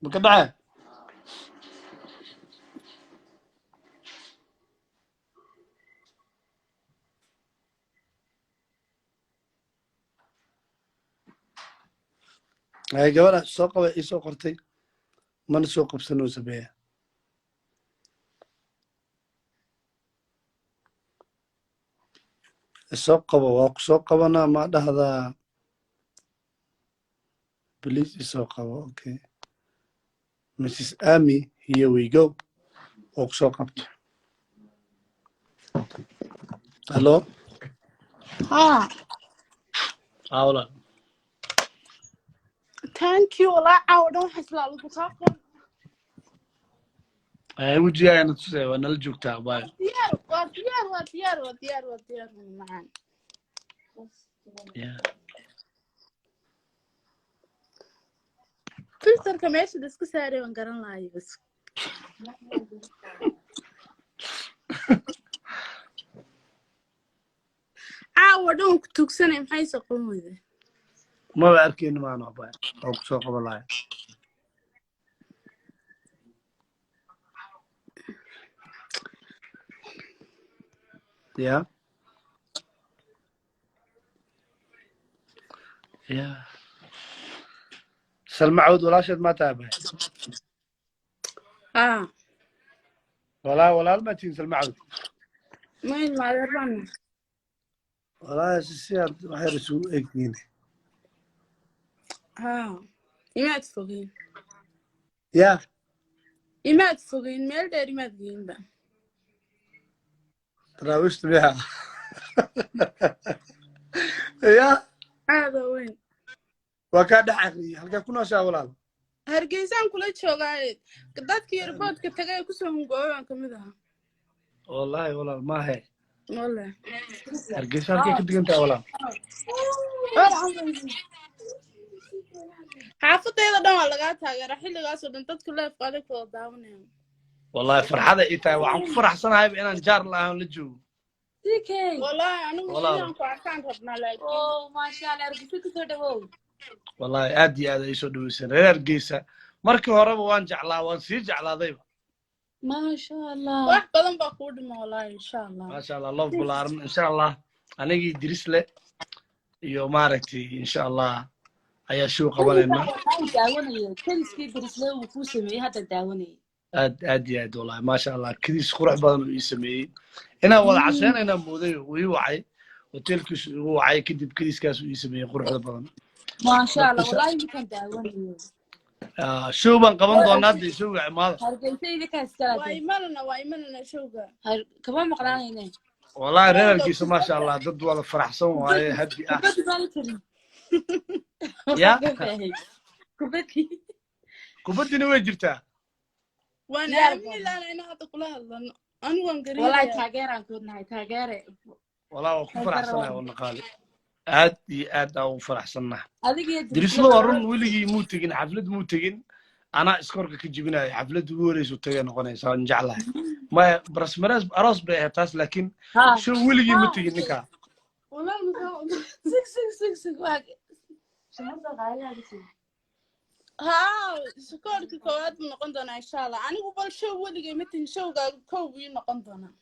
ma ka dhacee ay gabadha soo qaba ii soo qortay mana soo qabsanoo sameeya isoo qabo waa ku soo qabanaa ma dhahdaa please isoo qabo okay Mrs. Amy here we go oo ku soo qabto hello Paula thank you walaa caawa dhan waxaa islaa lagu saaqon wejigaaga tusay waa nala joogtaa bye diyaar macaan yeah filterka meesha la iska saaray waan garan lahayo bas caawa dhan ku tugsanay maxay saqon weyday ما بأركين ما أنا أبغى أو سوق والله يا يا سلمى عود ولا شد ما تابع ها ولا ما تين سلمى عود mayn maadeerban ولا سيار waxay rasu eegtiin ها imaad fogeen يا meel dheer imaad geynba تراوشت بها يا aada weyn وكان دحري halka ku nooshaa walaal hargeysaan kula joogaaye dadkii airportka tagay ee kusoo hungooyaan ka mid ahaa والله walaal ma hay wale hargeysa halkay ka digantaa walaal xaafadayda dhan waa lagaa taageera xilligaasoo dhan dadku leef qaaday kula daawanayaan والله فرحة إيتاي وعم فرح سنة هاي بإن جار لها لجو wallaahi anigu Walaal. inaan ku arkaan rabnaa laakiin والله أدي هذا يسود ويسن غير جيسة مركي هرب وان جعلا وان سي جعلا ضيب wax badan baa kuu dhima wallaahi insha allah ما شاء الله الله بلارن إن شاء الله أنا جي درس له يو ماركتي إن شاء الله أي شو قبلنا أدي هذا والله ما شاء الله كذي قرح بدن يسميه أنا ولا عشان أنا مودي ويوعي وتلك وعي كذب كذي كاس يسميه قرح بدن ما شاء الله والله ما كان داوني شو بن قبل ضنادي شو عماد هرجيتي لك waa هستاذ imanana showga كمان مقرانين والله ريال كيس ما شاء الله ضد ولا فرح سوى وهاي هدي كبت بالكري يا كبتي كوبدي نوي جرتها waan Diyaar aamini laana inaan hadda kula hadlano anigu waan والله garinayaa تاجر كنا تاجر والله وكو فرح سنة والله قال aad aa ugu faraxsannahay هذيك هي dirislo waa run weligii muu tegin xaflad muu tegin anaa iskorka ka jibinayo xafladda ugu horeysa tagay noqonaysa waan jeclahay maya brasmares aroos bay ahayd taas laakiin ها show weligii ma tegin ninkaa سك واحد شمس غاية هذه haa sukoorka koowaad buu noqon doonaa insha allah anigu bal show weligay ma tihin showgaaga kow buu ii noqon doonaa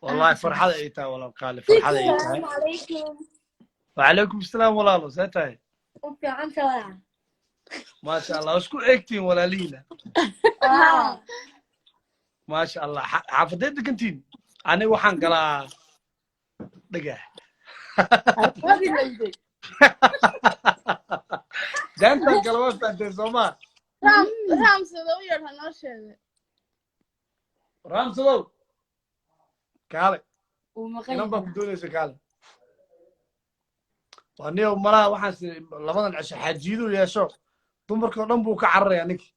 wallahi farxada ay tahay walaal qaali farxada ay tahay عليكم وعليكم السلام walaalo see tahay وفي عن شوارع ما شاء الله isku eegtiin walaalihiina ما شاء الله xaafadeed degantiin aniga waxaan galaa dhagax هذه اللي daantan kale waa fahanteen soomaa raamsada u yeedha noo sheegay raamsadow kaale inan baa ku ومغير doonaysa kaale waa niyow malaha waxaan labadan cisho xaajiiduu yeesho dumarkao dhan buu ka cararayaa ninki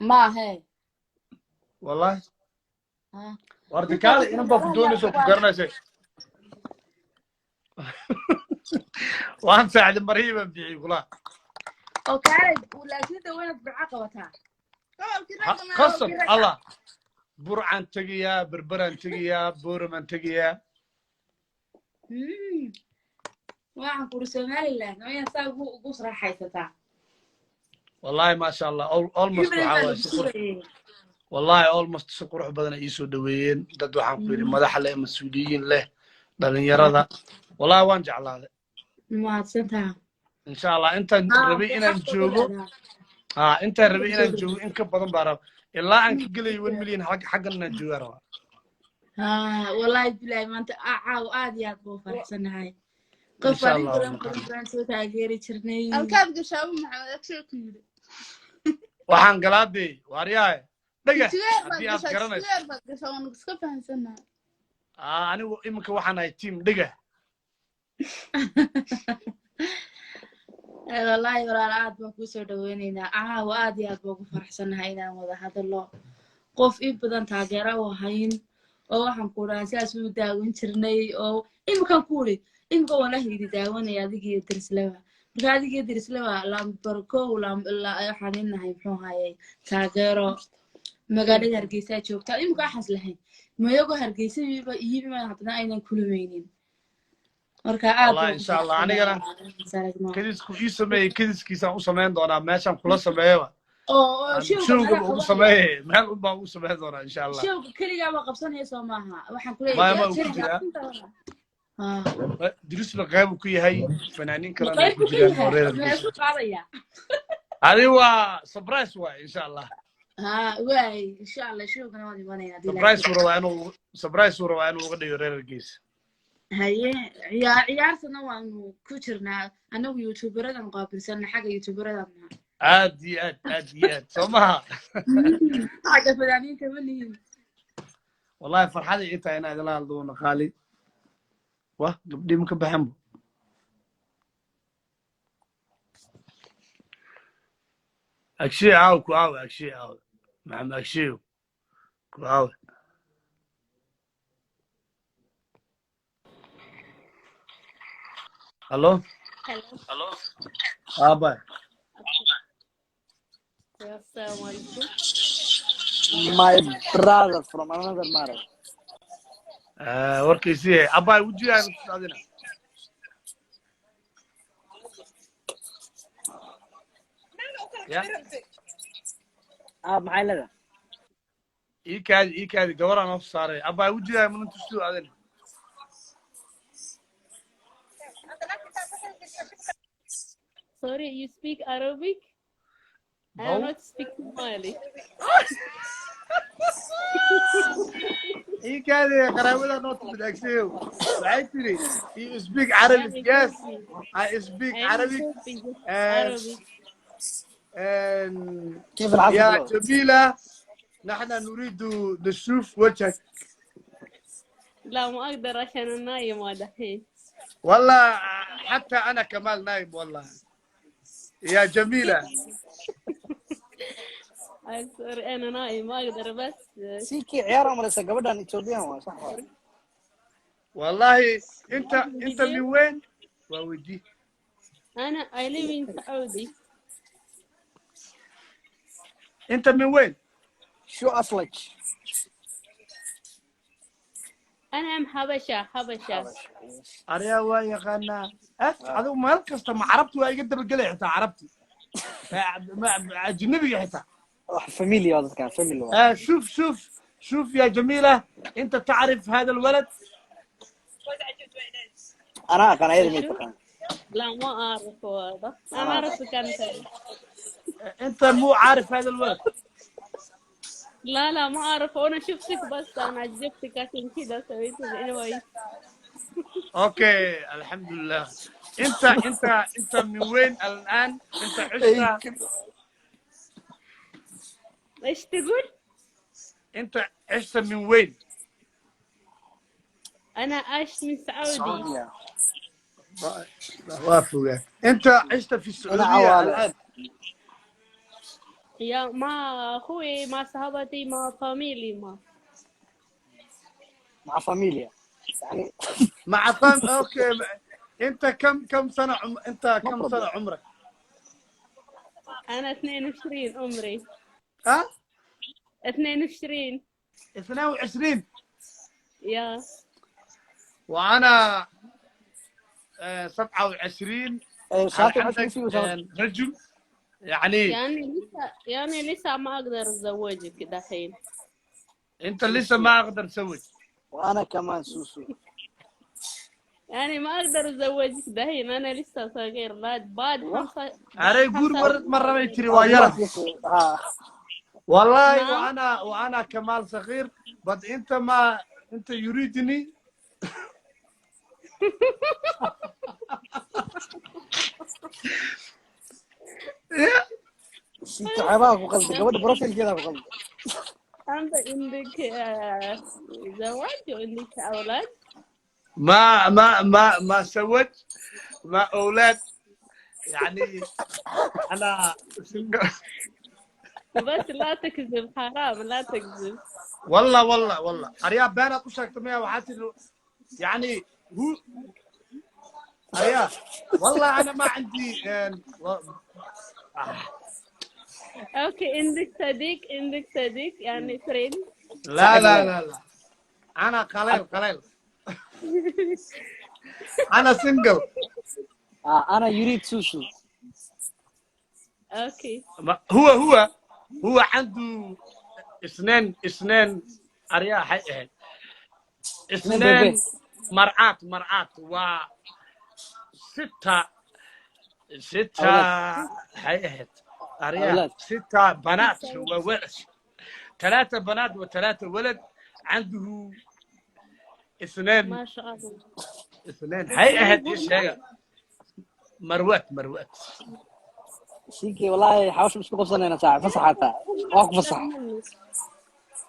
ما هي wallahi ها wardi kaale inan baa ku doonaysa oo ku garanaysa waan saacdi marihii baan bixiyey kulaa وكانت ولكن وين بعقبتها qasab allah burcaan tegayaa berberaan tegayaa booramaan tegayaa waxaan kuri somaliland wayaan saa ugu saraxaysataa wallahi ma sha allah almost waxaa waaye si qurux wallahi almost si qurux badan ay soo dhaweeyeen dad waxaan ku yidhi madax leh mas-uuliyiin leh dhalinyarada wallahi waan jeclaaday mahadsantaha insha allah intaan rabay inaan joogo intaan rabay inaan joogo in ka badan baa raba ilaa aan ka gelayo 1 milyan xaggan inaan joogaa rabaa wallahi bilahi maanta caaw aad iyo aad buu faraxsanahay qof Insha Allah, badan soo taageeri jirnay halkaad gashaabo maxamed agsoo ku yidhi waxaan galaadey waaryahay dhagax Sideed baad haddii aad gashaa garanayso sideed baad gashaa waan iska fahansannahay anigu iminka waxaan ahay tiim dhagax wallahi walaal aad baan kusoo dhaweynaynaa caaw aad iyo aad baan ugu faraxsanahay inaan wada hadalo qof in badan taageero u hayn oo waxaan ku dhahay sidaas u daawin jirnay oo imkan ku uri imka wala hidi daawanay adigiyo dirislaba marka adigiyo dirislaba lambarko waxaan inahay muxuu hayay taageero magaalada hargeysa joogta imka waxaas lahayn mayago hargeysa iyiba haddana aynan kulmaynin marka aad والله baan إن ku شاء الله أنا faraxsanahay قلنا is aragno كديسكو يسمي كديسكي سان أسمين دونا ماشان كلا سميوا oo أنا showga شو mala قبل qabanaya أسميه ما أبغى أسميه دونا إن شاء الله showga keligaa baa qabsanaya soo maaha waxaan ku ما leeyahay أكو keligaa جرا ha دروس لقيم كي هاي فنانين ma كلام qayb أكو ku جرا yahay نورير meeshu الجيش qaadaya هذه هو سبرايز واي إن شاء الله ha waay insha allah showgana waan imanayna hadii سبرايز laakiin ورا إنه سبرايز ورا إنه وقدر يورير الجيش haye ciyaartana waanu ku jirnaa anagu youtuberadan qaabilsana xagga youtuberadan عاد سمها xagga fanaaniinta ma lihin والله فرحتي أنت هنا إذا لا دونا خالي واه قبل ممكن بحمه أكشي عاو كواو أكشي عاو مع أكشيو كواو هلو Hello. أبا Assalamu alaikum. My brother from another mother. وركي سي أبا وجي أنا أستاذنا يا maxay leedahay? إيكادي جورا نفس صاري أبا وجي أنا من تشتو أذن Sorry, you speak Arabic? I am No not speaking Mali. إيكادي قراولا نوت بالأكسيو بعتري you speak Arabic yes I speak I am Arabic speaking and Arabic. كيف العصر يا اليوم؟ جميلة نحن نريد نشوف وجهك لا ما أقدر عشان نايمة دحين. والله حتى أنا كمال نايم والله يا جميلة sorry أنا نايم ما أقدر بس. Siikii ciyaar ama lase gabadhan Ethiopian waa sax waa. والله أنت من وين؟ وودي أنا I live in Saudi. أنت من وين؟ Shoo aslak. أنا أم حبشة. أريا ويا غنا هذا ما كسر ما عرفت ويا قد بالقلع حتى عرفتي ما أجنبي حتى Wax family wada kan family waa. شوف يا جميلة أنت تعرف هذا الولد Ana aqaan ayada mid taqaan. لا ما أعرف هذا. أنا أعرفك أنت. أنت مو عارف هذا الولد لا ما أعرف أنا شفتك بس أنا عجبتك عشان كذا سويت anyway. أوكي الحمد لله أنت من وين الآن؟ أنت عشت إيش تقول؟ أنت عشت من وين؟ أنا عشت من سعودي. Saudiya. وافق أنت عشت في السعودية عوالة. الآن يا مع أخوي مع صحابتي مع فاميلي ما. مع family. يعني مع فهم أوكي أنت كم سنة أنت كم سنة عمرك؟ أنا 22 عمري. ها؟ 22. 22 يا وأنا 27 شاطر هل بس عندك في وسام. رجل يعني يعني لسه ما أقدر أتزوجك دحين. أنت لسه ما أقدر أسوي وأنا كمان سوسو. يعني ما أقدر أتزوجك دحين أنا لسه صغير بعد 5. أنا يقول مرة ما يتري ويلا والله نعم. وأنا كمال صغير بس أنت يريدني ست عباك وقصدي قبل بروفيل كذا بقصدي. أنت عندك زواج وعندك أولاد؟ ما سويت ما أولاد يعني أنا بس لا تكذب حرام لا تكذب. والله أرياب بينا قشك تمية وحاتي يعني هو أرياب والله أنا ما عندي أوكي عندك صديق يعني فريند. لا أنا قليل أنا سنجل. انا يريد سوسو. اوكي هو عنده اثنين أريا حي اثنين بيبي. مرآت وستة حي أريا أولاد. 6 بنات وولد 3 بنات و3 ولد عنده اثنين ما شاء الله حي ايش هي مروات سيكي والله حاوش مش قصنا انا ساعه فصح حتى واقف فصح.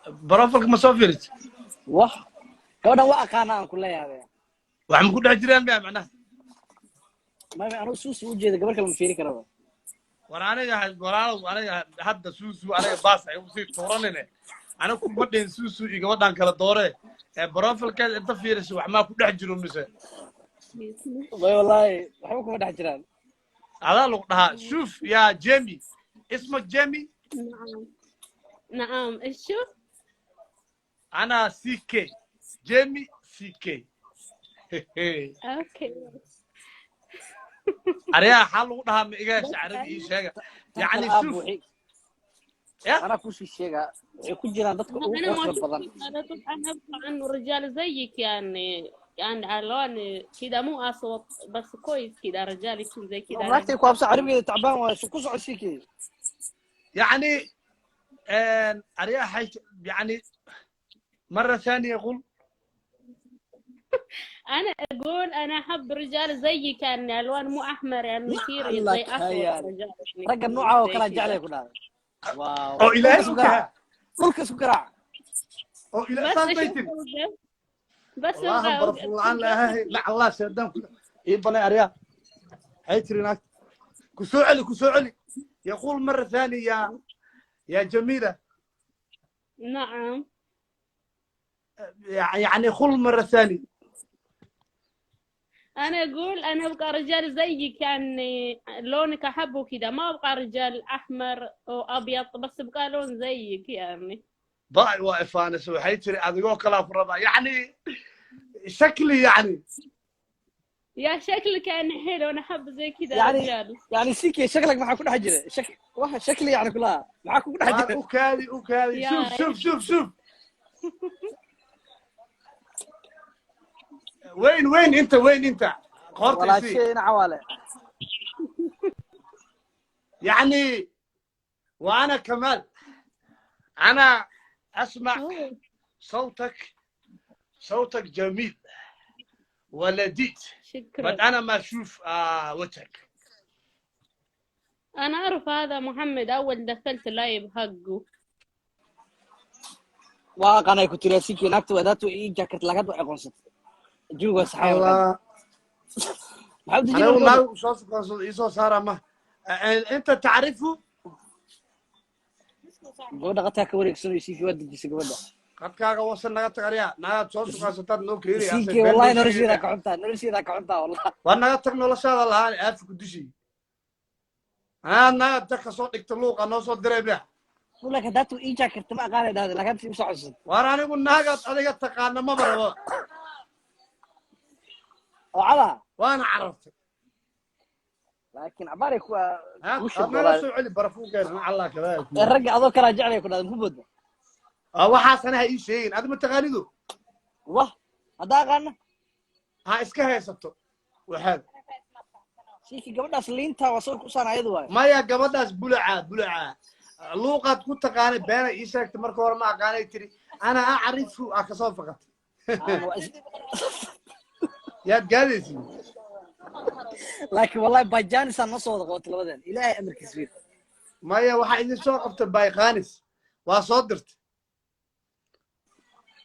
برافلك مسافرت وح كودا واقانا كلها هذا waxaan ku dhex jiraan baa macnaha ما انا سوسو وجهي قبل كلام فيري كرا war aniga hadda suusu aniga baas ay u sii tuuranine aniga kuma dhin suusu iyo gabadhan kala doore ee barafalkeed inta fiiriso wax ma ku dhex jiro mise والله وحبكم ما حجران adaa lagu dhahaa shuf yaa Jamie isma Jamie نعم ايش شو ana CK Jamie CK اوكي ariya xal lagu dhahaa ma iga shacariga ii sheega yani shuf انا كوشي شيغا ku jiraan dadka ugu انا ما quruxda badan انا طبعا ابغى عنه رجال زيك يعني علوان كده مو اصوت بس كويس كده رجال يكون زي كده مراتي ku habsa carabiga tacbaan waa ku soo siikay يعني ariya hay يعني مرة ثانية يقول انا اقول انا احب رجال زيك كان الوان مو احمر يعني يصير زي لك اسود هيا رجال ragga nooca oo kala jeclay ku dhahay waaw oo ilaahay u kaha dhulka isku garaac oo ilaahay بس saan اشوف baytin بس والله برفو عن لها لا الله سيدان يبني اريا هاي تريناك كسوعلي يقول مرة ثانية يا جميلة نعم يعني يقول مرة ثانية انا اقول انا ابغى رجال زيك يعني لونك احبه كده ما ابغى رجال احمر او ابيض بس ابغى لون زيك يعني ضاع واقف انا سوي هاي تري ادقو كلا فرضا يعني شكلي يعني يا شكلك يعني حلو انا احب زي كذا يعني رجال يعني سيكي شكلك معك كل حجره واحد شكلي يعني كلها معك كل حجره وكالي يا شوف وين انت ولا قرطي شيء عواله يعني وانا كمال انا اسمع صوتك جميل ولذيذ شكرا بس انا ما اشوف وجهك انا اعرف هذا محمد اول دخلت لايف حقه واقانا كنت راسيكي ناكتو اداتو اي جاكيت لاغاد waxay qoonsat jooga saxay الله maxaad انا والله يسو صار ما انت تعرفه gabadha qataa ka wareegsan siikii wada jisay gabadha قد كاغا وصل نغا تقريا نغا سو سقاسطad نو كيري siikii wallahi nolosheeda ka cuntaa wallahi وانا تك noloshada lahaan aaf ku dishi انا تك soo dhigta luuqa noo soo diray baa لك هداتو اي جاكيت ما قال هذا لكن في صعص war anigu naagad adiga taqaana ma barabo وعلى وانا عرفت لكن عبارك وش انا soo celi barafuugeena Allah kala الرجع هذول كلا جعلي كنا مبود waxaas anaha ii sheegin aad ma taqaanido واه هذا قالنا ha iska haysato waxaad شيكي قبل أصلينتا وصل كوسان عيدوا maya gabadhaas bulaca luuqaad ku taqaanay beena ii sheegtay marka hore ma aqaanay tiri ana aarifu ka soo faqat yaad gaadaysi لكن والله باجاني سان نص وضع قوت لبدن إلهي أمر كسبير maya waxa idin soo qabtay bayqaanis waa soo dirtay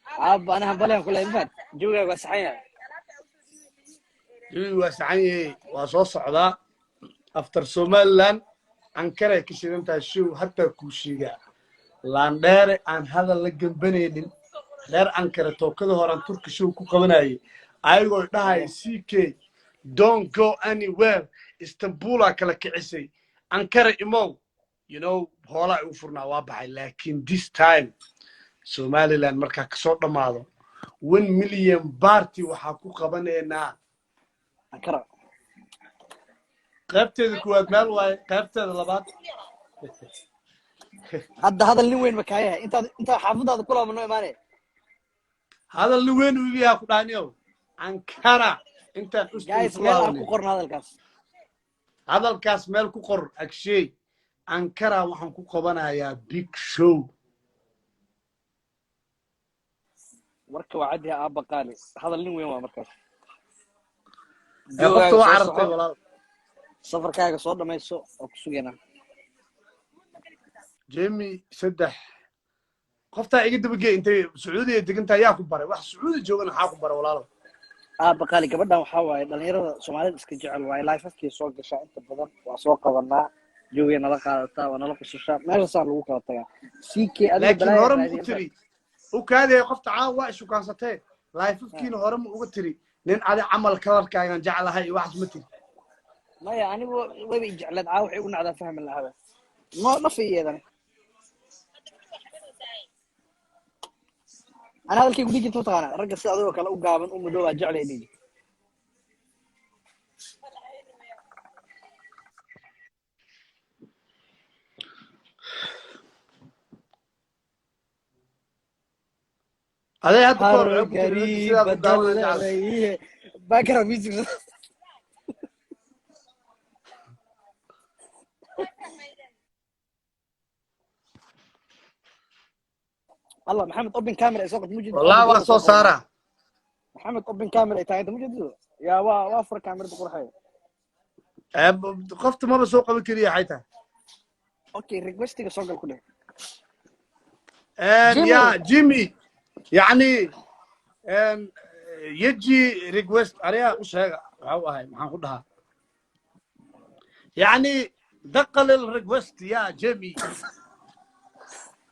عاب أنا هبلهم كلها ينفد جوجا وسحيا waa sacan yahay waa soo socdaa after Somaliland Ankara ka shidantaa show hatta ku shiga laandheere aan hadal la gambanaynin reer Ankara tookada horan Turkish show ku qabanayay ayagoo dhahay CK don't go anywhere Istanbul kala kicisay Ankara imo you know hoola u furnaa waa baxay laakiin this time Somaliland marka ka soo dhamaado 1 million party waxa ku qabanaynaa أنكرة qaybteeda kuwaad meel waaye qaybteeda labaad هذا اللي وين مكاية أنت حافظ هذا كله منه إيماني hadal nin weyn uu yahay ku dhaaniyow ankara intaan جايز usku مين أكو laabanay قرن هذا الكاس hadalkaas meel ku qor agshay ankara waxaan ku qabanayaa big show مركب وعدها أبا قالي هذا اللي وين ما مركز ee qofta waa carartay walaal سفر كاية صوت ما يسوق أو كسوقنا jemi saddex qoftaa iga dabagey intay sacuudiya degantaa yaa ku baray wax sacuudi joogana maxaa ku baray walaalow أبا قالي قبل ده وحواي دلنيرة سومالي إسكجعل واي لايف أفكي صوت جشاء أنت بدن وأسواق قبلنا جوي نلقى تا ونلقى الشاشات ما صار لو كلا سيكي أنا laakiin بلاي hore ma ugu tiri u kaadaya qofta caawa waa ishukansatee laifafkiina hore ma uga tiri nin adi camal kalarkaagan jeclahay iyo waxaas ma tiri ما يعني وبي جعلت عاوح يقولنا على فهم الله هذا ما في هذا أنا هذا الكي يقول لي توت أنا رجع ساعة كلا وقابن دولة جعل يدي aday hadda kahor هر waxay ku tiri dadka قريب sidaad u بدل daawana jecel عليه باكر ميوزك الله محمد اوبن كاميرا يسوق موجود wallahi waa soo saaraa محمد اوبن كاميرا انت موجود يا وافر كاميرا قرحيه qofta maba soo qaban kariya xaytaa اوكي ريكويستك سوق كله يا جيمي يعني يجي ريكويست عليها وش هيك هاي maxaan ku dhahaa يعني دقل الريكويست يا جيمي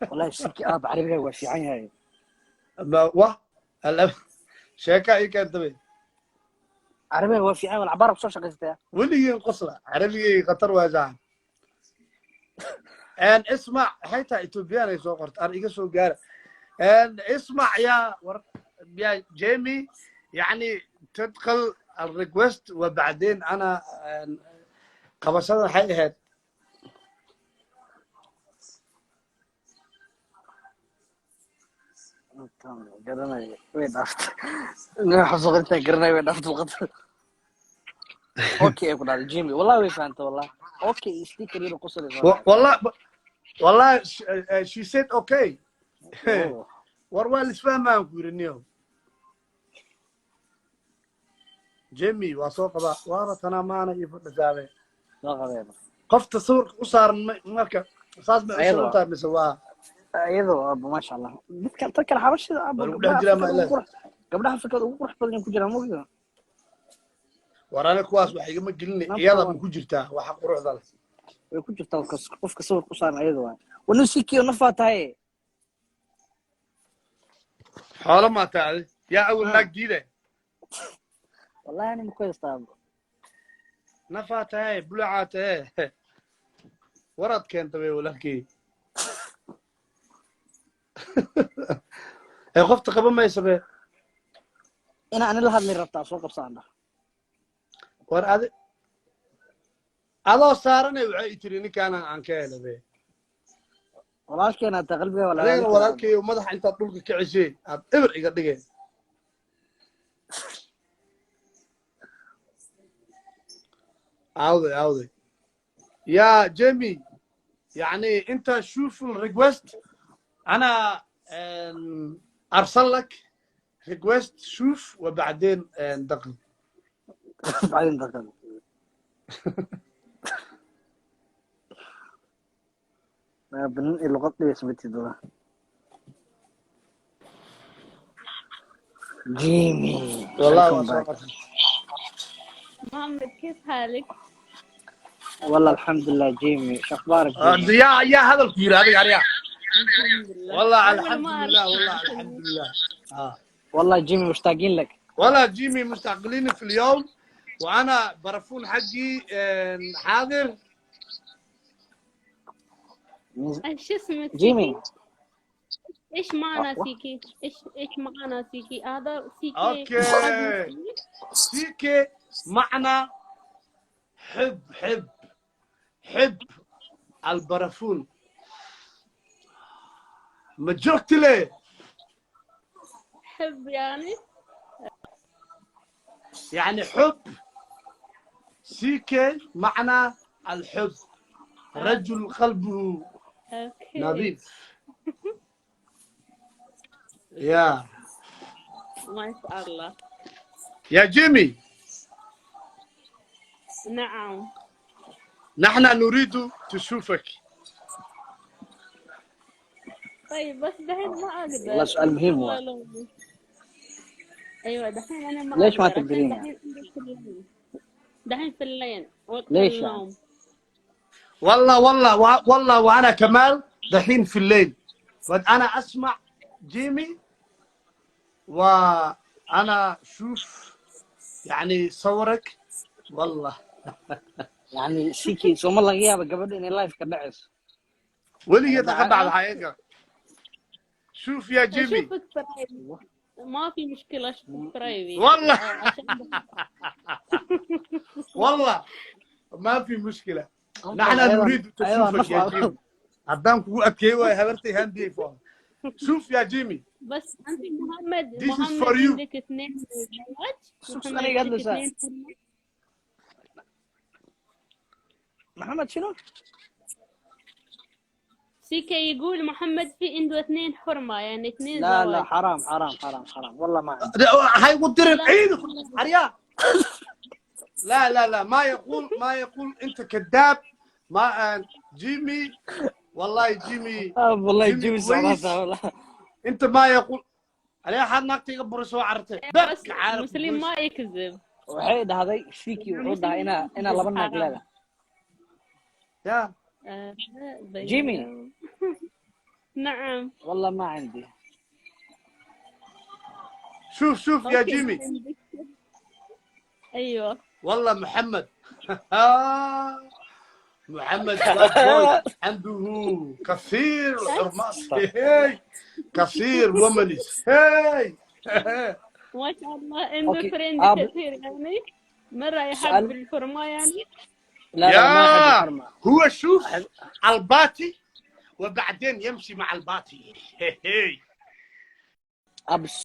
والله السكي اب عربي وفي عين هاي واه sheeka ii keenta bay عربي وفي عين والعباره بصوره شقتها weligeen qosla carabigay khatar waa saaxan اسمع حيتا ethiopian ay soo qorta ar iga soo gaara اسمع يا جيمي يعني تدخل الريكوست وبعدين انا قبشتها waxay ahayd قرناي وين دافت نحفظ انت قرناي وين دافت الغد اوكي يقول هذا جيمي والله وين فهمت والله اوكي ستيكر يلو قصر والله she said okay war waa lisfahmaan ku yiri niyo jimmy waa soo qabaa waaba tanaa maana iyo fadhisaabay qofta sawirka u saaran marka saas ma u tahay mise waa ايوه ابو ما شاء الله تذكر حبش ابو قبلها فكره ugu qurux badan ku jira moodo warana kuwaas wax igama gelinay iyada ma ku jirtaa waxa quruxda leh way ku jirtaa qofka sawir ku saaran ayadoo wana sikiyo nafaatahay xoolo ma tahay yaa awal naag diiday wallahi ani ma ku heestaa nafaatahay bulacaatahay warad keenta way walaalkii ee qofta qaba mayso be ina la hadlay rabtaa soo qabsaana war adoo saaranay waxay tiri ninkaan aan ka helay walaalkeena ta qalbiga walaalkay madaxa inta dhulka ka cishay aad eber iga dhigay عوضي يا جيمي يعني انت شوف الريكوست انا ارسل لك ريكوست شوف وبعدين دقل بعدين دقل بن اللغات اللي سمعتي دول جيمي والله محمد كيف حالك؟ والله الحمد لله جيمي شو اخبارك؟ يا هذا الكبير هذا يا والله الحمد لله والله الحمد لله والله جيمي مشتاقين لك والله جيمي مستقلين في اليوم وانا برفون حقي حاضر ايش اسمك جيمي ايش معنى سيكي ايش معنى سيكي هذا سيكي اوكي سيكي معنى حب البرفون ما جرت ليه حب يعني حب سيكي معنى الحب رجل قلبه اوكي نظيف يا ما شاء الله. يا جيمي نعم نحن نريد تشوفك. طيب بس دحين ما والله اقدر. سؤال مهم والله هو لو ايوه دحين انا ما ليش ما اقدر عشان تقدرين يعني؟ دحين عندي في الليل. دحين في الليل وقت ليش يعني؟ النوم. والله وانا كمال دحين في الليل انا اسمع جيمي وانا شوف يعني صورك والله يعني سيكي سوما laga yaaba gabadha inay live ka dhacayso ولي أنا يتغدى على حقيقة. شوف يا جيمي اشوفك برايفي ما في مشكلة اشوفك برايفي والله عشان والله ما في مشكلة. halkan نحن نريد ayadaan تشوفك يا جيمي هدام كو أكيوة هبرتي هندي فون. شوف يا جيمي بس انت محمد this is for you. عندك 2 زواج. شوف محمد ثانية قال له عندك ساعة 2 حرمات. محمد شنو؟ سيكا يقول محمد في عنده 2 حرمة يعني 2 لا زواج. حرام والله ما عندي هاي ودرب لا عينك عريان. لا ما يقول انت كذاب. ما جيمي والله جيمي والله جيمي جيمي كويس. سعودها والله انت ما يقول عليها حد ناقتي يقبر سو عرته بس بك عارف مسلم كويس. ما يكذب. waxay dhahday Siki wuxuu dhahay ina laba naag leedahay يا جيمي نعم والله ما عندي شوف يا اوكي جيمي ايوه والله محمد محمد باد بوي عنده كثير حرمات هي كثير ومنس هي ما شاء الله عنده اوكي فريند كثير يعني مرة يحب سؤال الفرما يعني. لا ما احب يا الحرمه هو شوف الباتي وبعدين يمشي مع الباتي هي ابس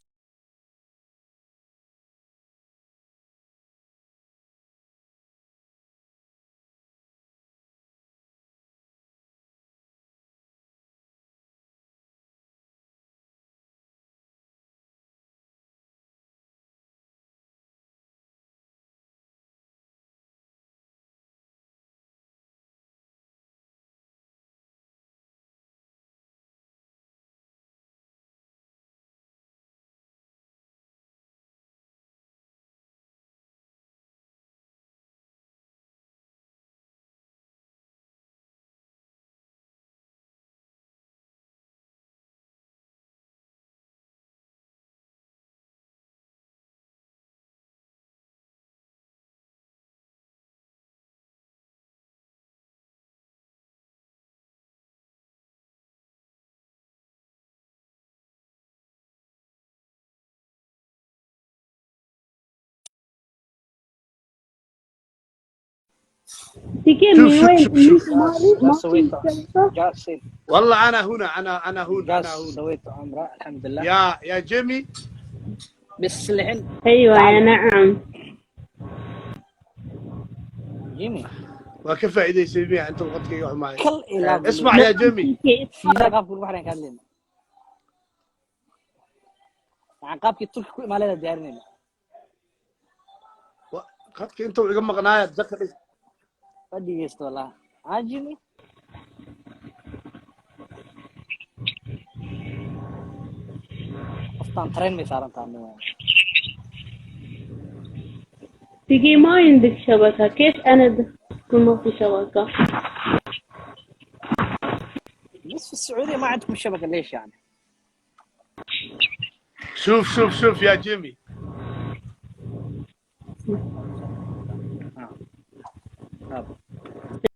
تيجي شوف من شوف وين؟ شوف من شوف صومالي جا ما في سويته مشكلة. جا سيد والله انا هنا انا جا هنا سويته عمره الحمد لله يا جيمي بس الحين ايوه يا تعال نعم. جيمي وكيف اذا يسميها انت الغد يروح معي. كل إلى اسمع يا جيمي في ذا قاب كل واحد كان عن قابك الترك كل ما له ديارين قدك انت ويقم مقنايا تذكر ودي يست والله جيمي أصلاً ترين مسارن تاني تيجي ما عندك شبكة كيف أنا أدخل ما في شبكة؟ بس في السعودية ما عندكم شبكة ليش يعني؟ شوف يا جيمي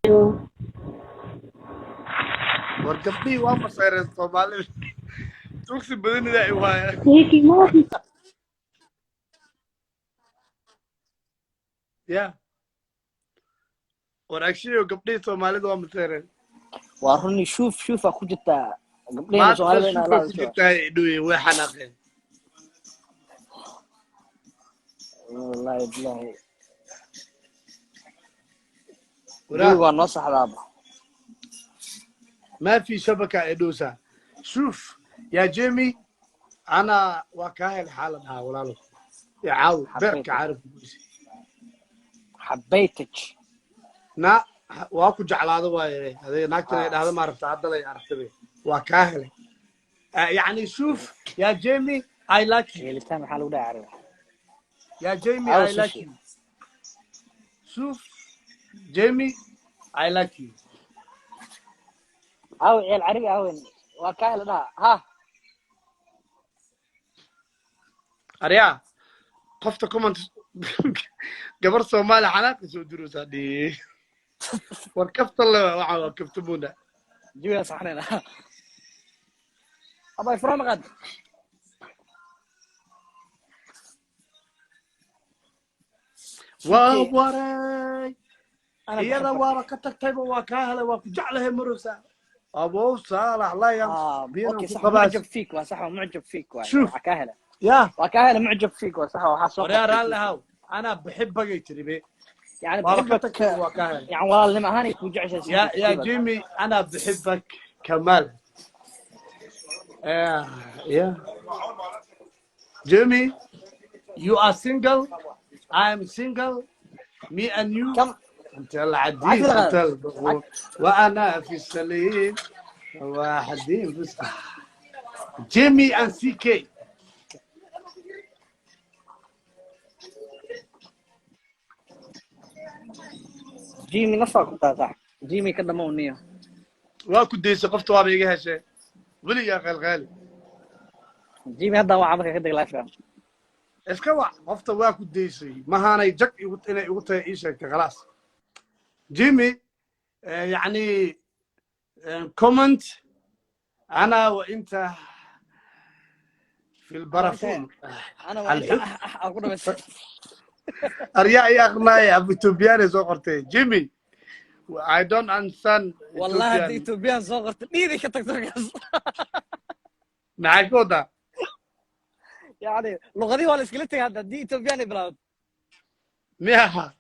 أيوه ورقبني وافا صاير الصومالي تقسم بدني ذا هواية هيك ما في يا ورأكشيو قبلي سومالي دوا مثيرين وارني شوف أكو جتا قبلين ما سؤال بين تشوفك الله كنت دوي وحناقين والله بالله وراه جوجا نص حلابة ما في شبكة إدوسا شوف يا جيمي أنا وكاهل حالتها ولا له يعاود بيرك عارف حبيتك نا واكو جعل هذا واي هذا ناكتنا هذا ما عرفت هذا لا عرفت به وكاهل يعني شوف يا جيمي I like you اللسان حلو ده عارف يا جيمي I عاوز like شيء you شوف جيمي I like you أو عيال عربي أو وكاهل ده ها أريا قفت كومنت قبر سومالي حناقي سو دروس هذه وركبت الله وكفتبونا جوجا صحننا أبا يفرم غد وراي أنا هي بحبك ورا كتكتب وكاهله وجعله مرسى أبو صالح لا ينص بينا أوكي صح وقباس معجب فيك وصح معجب فيك شوف وكاهلة يا وكاهلة معجب فيك وصح وحاسوق وريا رالي هاو أنا بحبك يتربي يعني ورا بحبك كتكتب وكاهله يعني والله لما هاني كوجع شيء يا جيمي أنا بحبك كمال يا جيمي you are single I am single me and you كم انت العديد انت البغور وانا في السليم واحدين بس جيمي and CK جيمي نصك كنت صح جيمي كده مونية واكو ديس قفت وابا يجي هالشيء ولي يا اخي الغالي جيمي هذا هو عمرك كده لا فهم اسكوا قفت واكو ديسي ما هاني جك يقول انا يقول ايش خلاص جيمي يعني كومنت انا وانت في البرافون أنا وأنت أقول بس اريا يا اغنية ابو توبياني زوقرتي جيمي I don't understand والله هدي Ethiopian توبيان صغرت نيدي كتكتك معك وضع يعني لغتي ولا سكلتي هذا دي توبياني بلاد ميها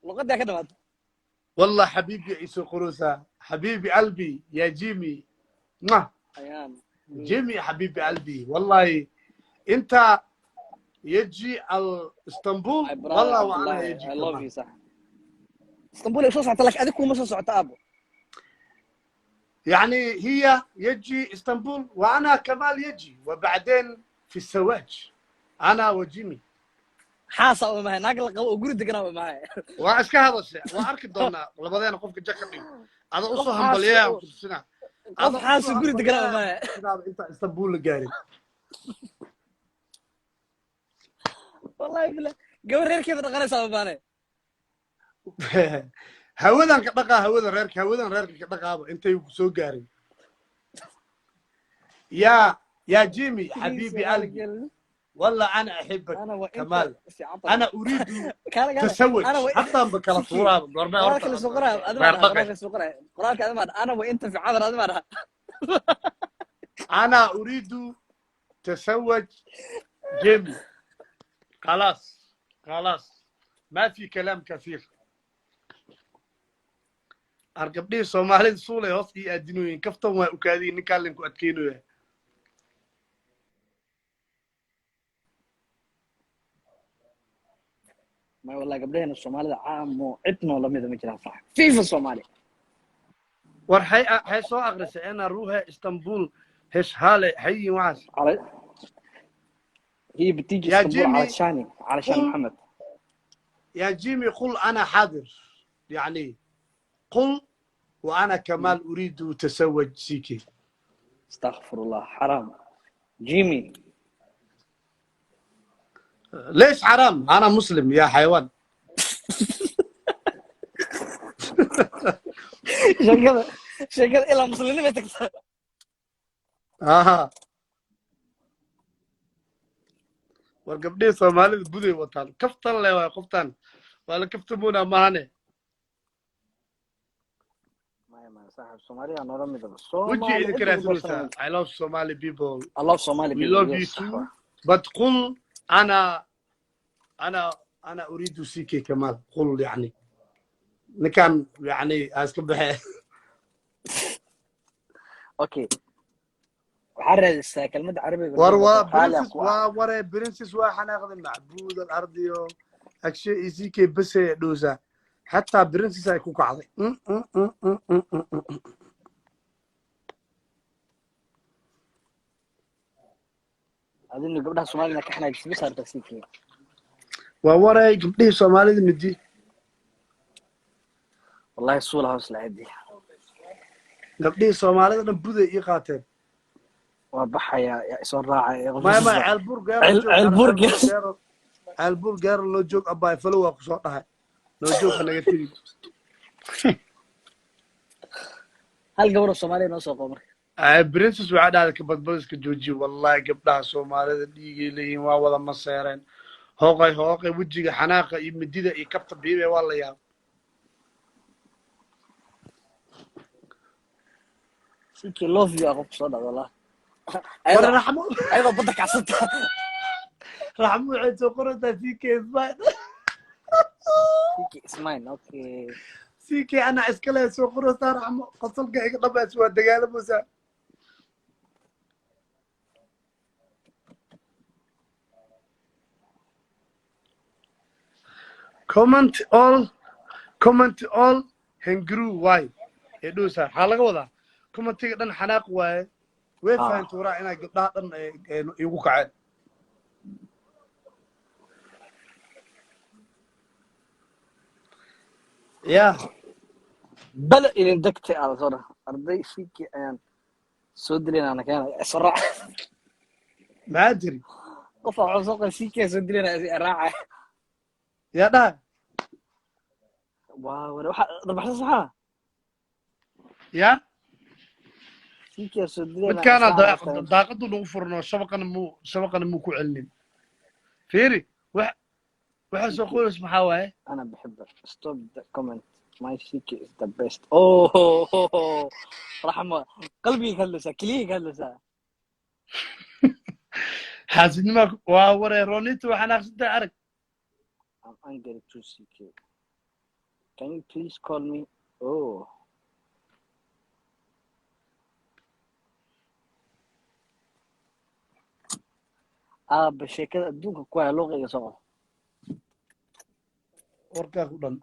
لغتي كده بعد والله حبيبي عيسو قروسة حبيبي قلبي يا جيمي ما أيام جيمي حبيبي قلبي والله انت يجي اسطنبول والله وانا يجي I love كمان you صح اسطنبول شو صعت لك أديك ومش صعت أبو يعني هي يجي اسطنبول وانا كمال يجي وبعدين في الزواج انا وجيمي حاسة وما هي ناقل وقول دقنا وما هي واسك هذا الشيء واركي دونا لبدينا قفك جاكدي هذا قف اصلا حاسة همبليا وكسنا قف حاسة وقول دقنا وما هي انت اسطنبول قاري والله بالله قبل غير كيف دقنا سوا هودان كدقا هودان ريرك كدقا انتي سو غاري يا جيمي حبيبي قلبي والله انا احبك أنا وأنت كمال استعطى انا اريد كان تزوج أنا وأنت حتى بكلا صورة قرآنك اللي سقرها قرآنك اللي سقرها قرآنك أنا وأنت في عذر أدمر انا اريد تزوج جيمي خلاص ما في كلام كثير أرقبني سومالي سولي هوس إي أدينوين كفتم وأكادي نكالين كو أتكينو ما والله قبلين الصومالي عام وعدنا ولا ميدا مجرى صح في الصومالي هاي سو أغرس أنا روها اسطنبول هش هالي حي معاش على هي بتيجي يا اسطنبول جيمي علشان محمد يا جيمي قل أنا حاضر يعني قل وأنا كمال أريد تزوج سيكي استغفر الله حرام جيمي ليش حرام أنا مسلم يا حيوان شكل إلى مسلمين بتكسر wargabdhii soomaalida buday wataan kaftan le waa qoftan ولا كفتمونا ماني ما صاحب Soomaaliya aan nolol midaba وجهي Soomaali إذا inta كده ugu badan سلوسة I love Somali people I love Somali we people love you yes صح too but قل أنا أريد سيكي كمال قل يعني نكان يعني أسكب بحي okay waxaan raadistaa kelmad carabiga lagu وروا yidhaahdo qaali aan برنسس ku ah ورا برنسس وحنا أخذ معبود الأرضيو أكشي سيكي بس دوسة حتى برنسس هيكون قاعدة adina gabdhaha Soomaaliya ka xanaajis bis harta sikii وورا قبلي سومالي مدي wallahi suula hoos la cidi قبلي سومالي نبودة يقاتل waa baxaya soo raacay ما عالبور غير لو جوك Elburg عالبور غير لو جوك أباي فلو أكو صوت هاي لو جوك أنا قلت hal gabar oo Soomaaliya noo soo qabo برنسس وعاد هذا كبدبس كجوجي والله قبلها سومالي ديجي لين ولا مصيرين هوقي وجهي حناقة يمديده يكبت بيبي والله يا sikii love you aqoon soo dhawala ورا رحمه ayada badda kacsanta رحمه عيد سوقرته في كيف sikii ismayn okay سيكي أنا عسكلي سوقرته رحمه قصلك إيك طبعا سوى الدجال موسى comment all hengru why يدوسا حلقة وضع comment تيجي حناق واي وين تورا إنا قطعة يوقع عاد يا bal idin degtay ala soo dhaha arday sikii ayaan soo dilayna ana keenay israac ما أدري qof aan soo qay sikii soo dilayna raacay يا ده waa waxa dabaxsan saxa يا sikii soo dilayna mid kaana daaqadu lagu furno shabaqana muu ku celinin fiiri waxa soo qoys maxaa waaye أنا بحب stop the comment my sikh is the best oh رحمة قلبي كلسة كليه كلسة xaasidnima waa waree roonita waxaan aqsintay arag I'm angry to CK can you please call me oh بشكل أدوك كويس لغة يا صاحبي warkaa ku dhan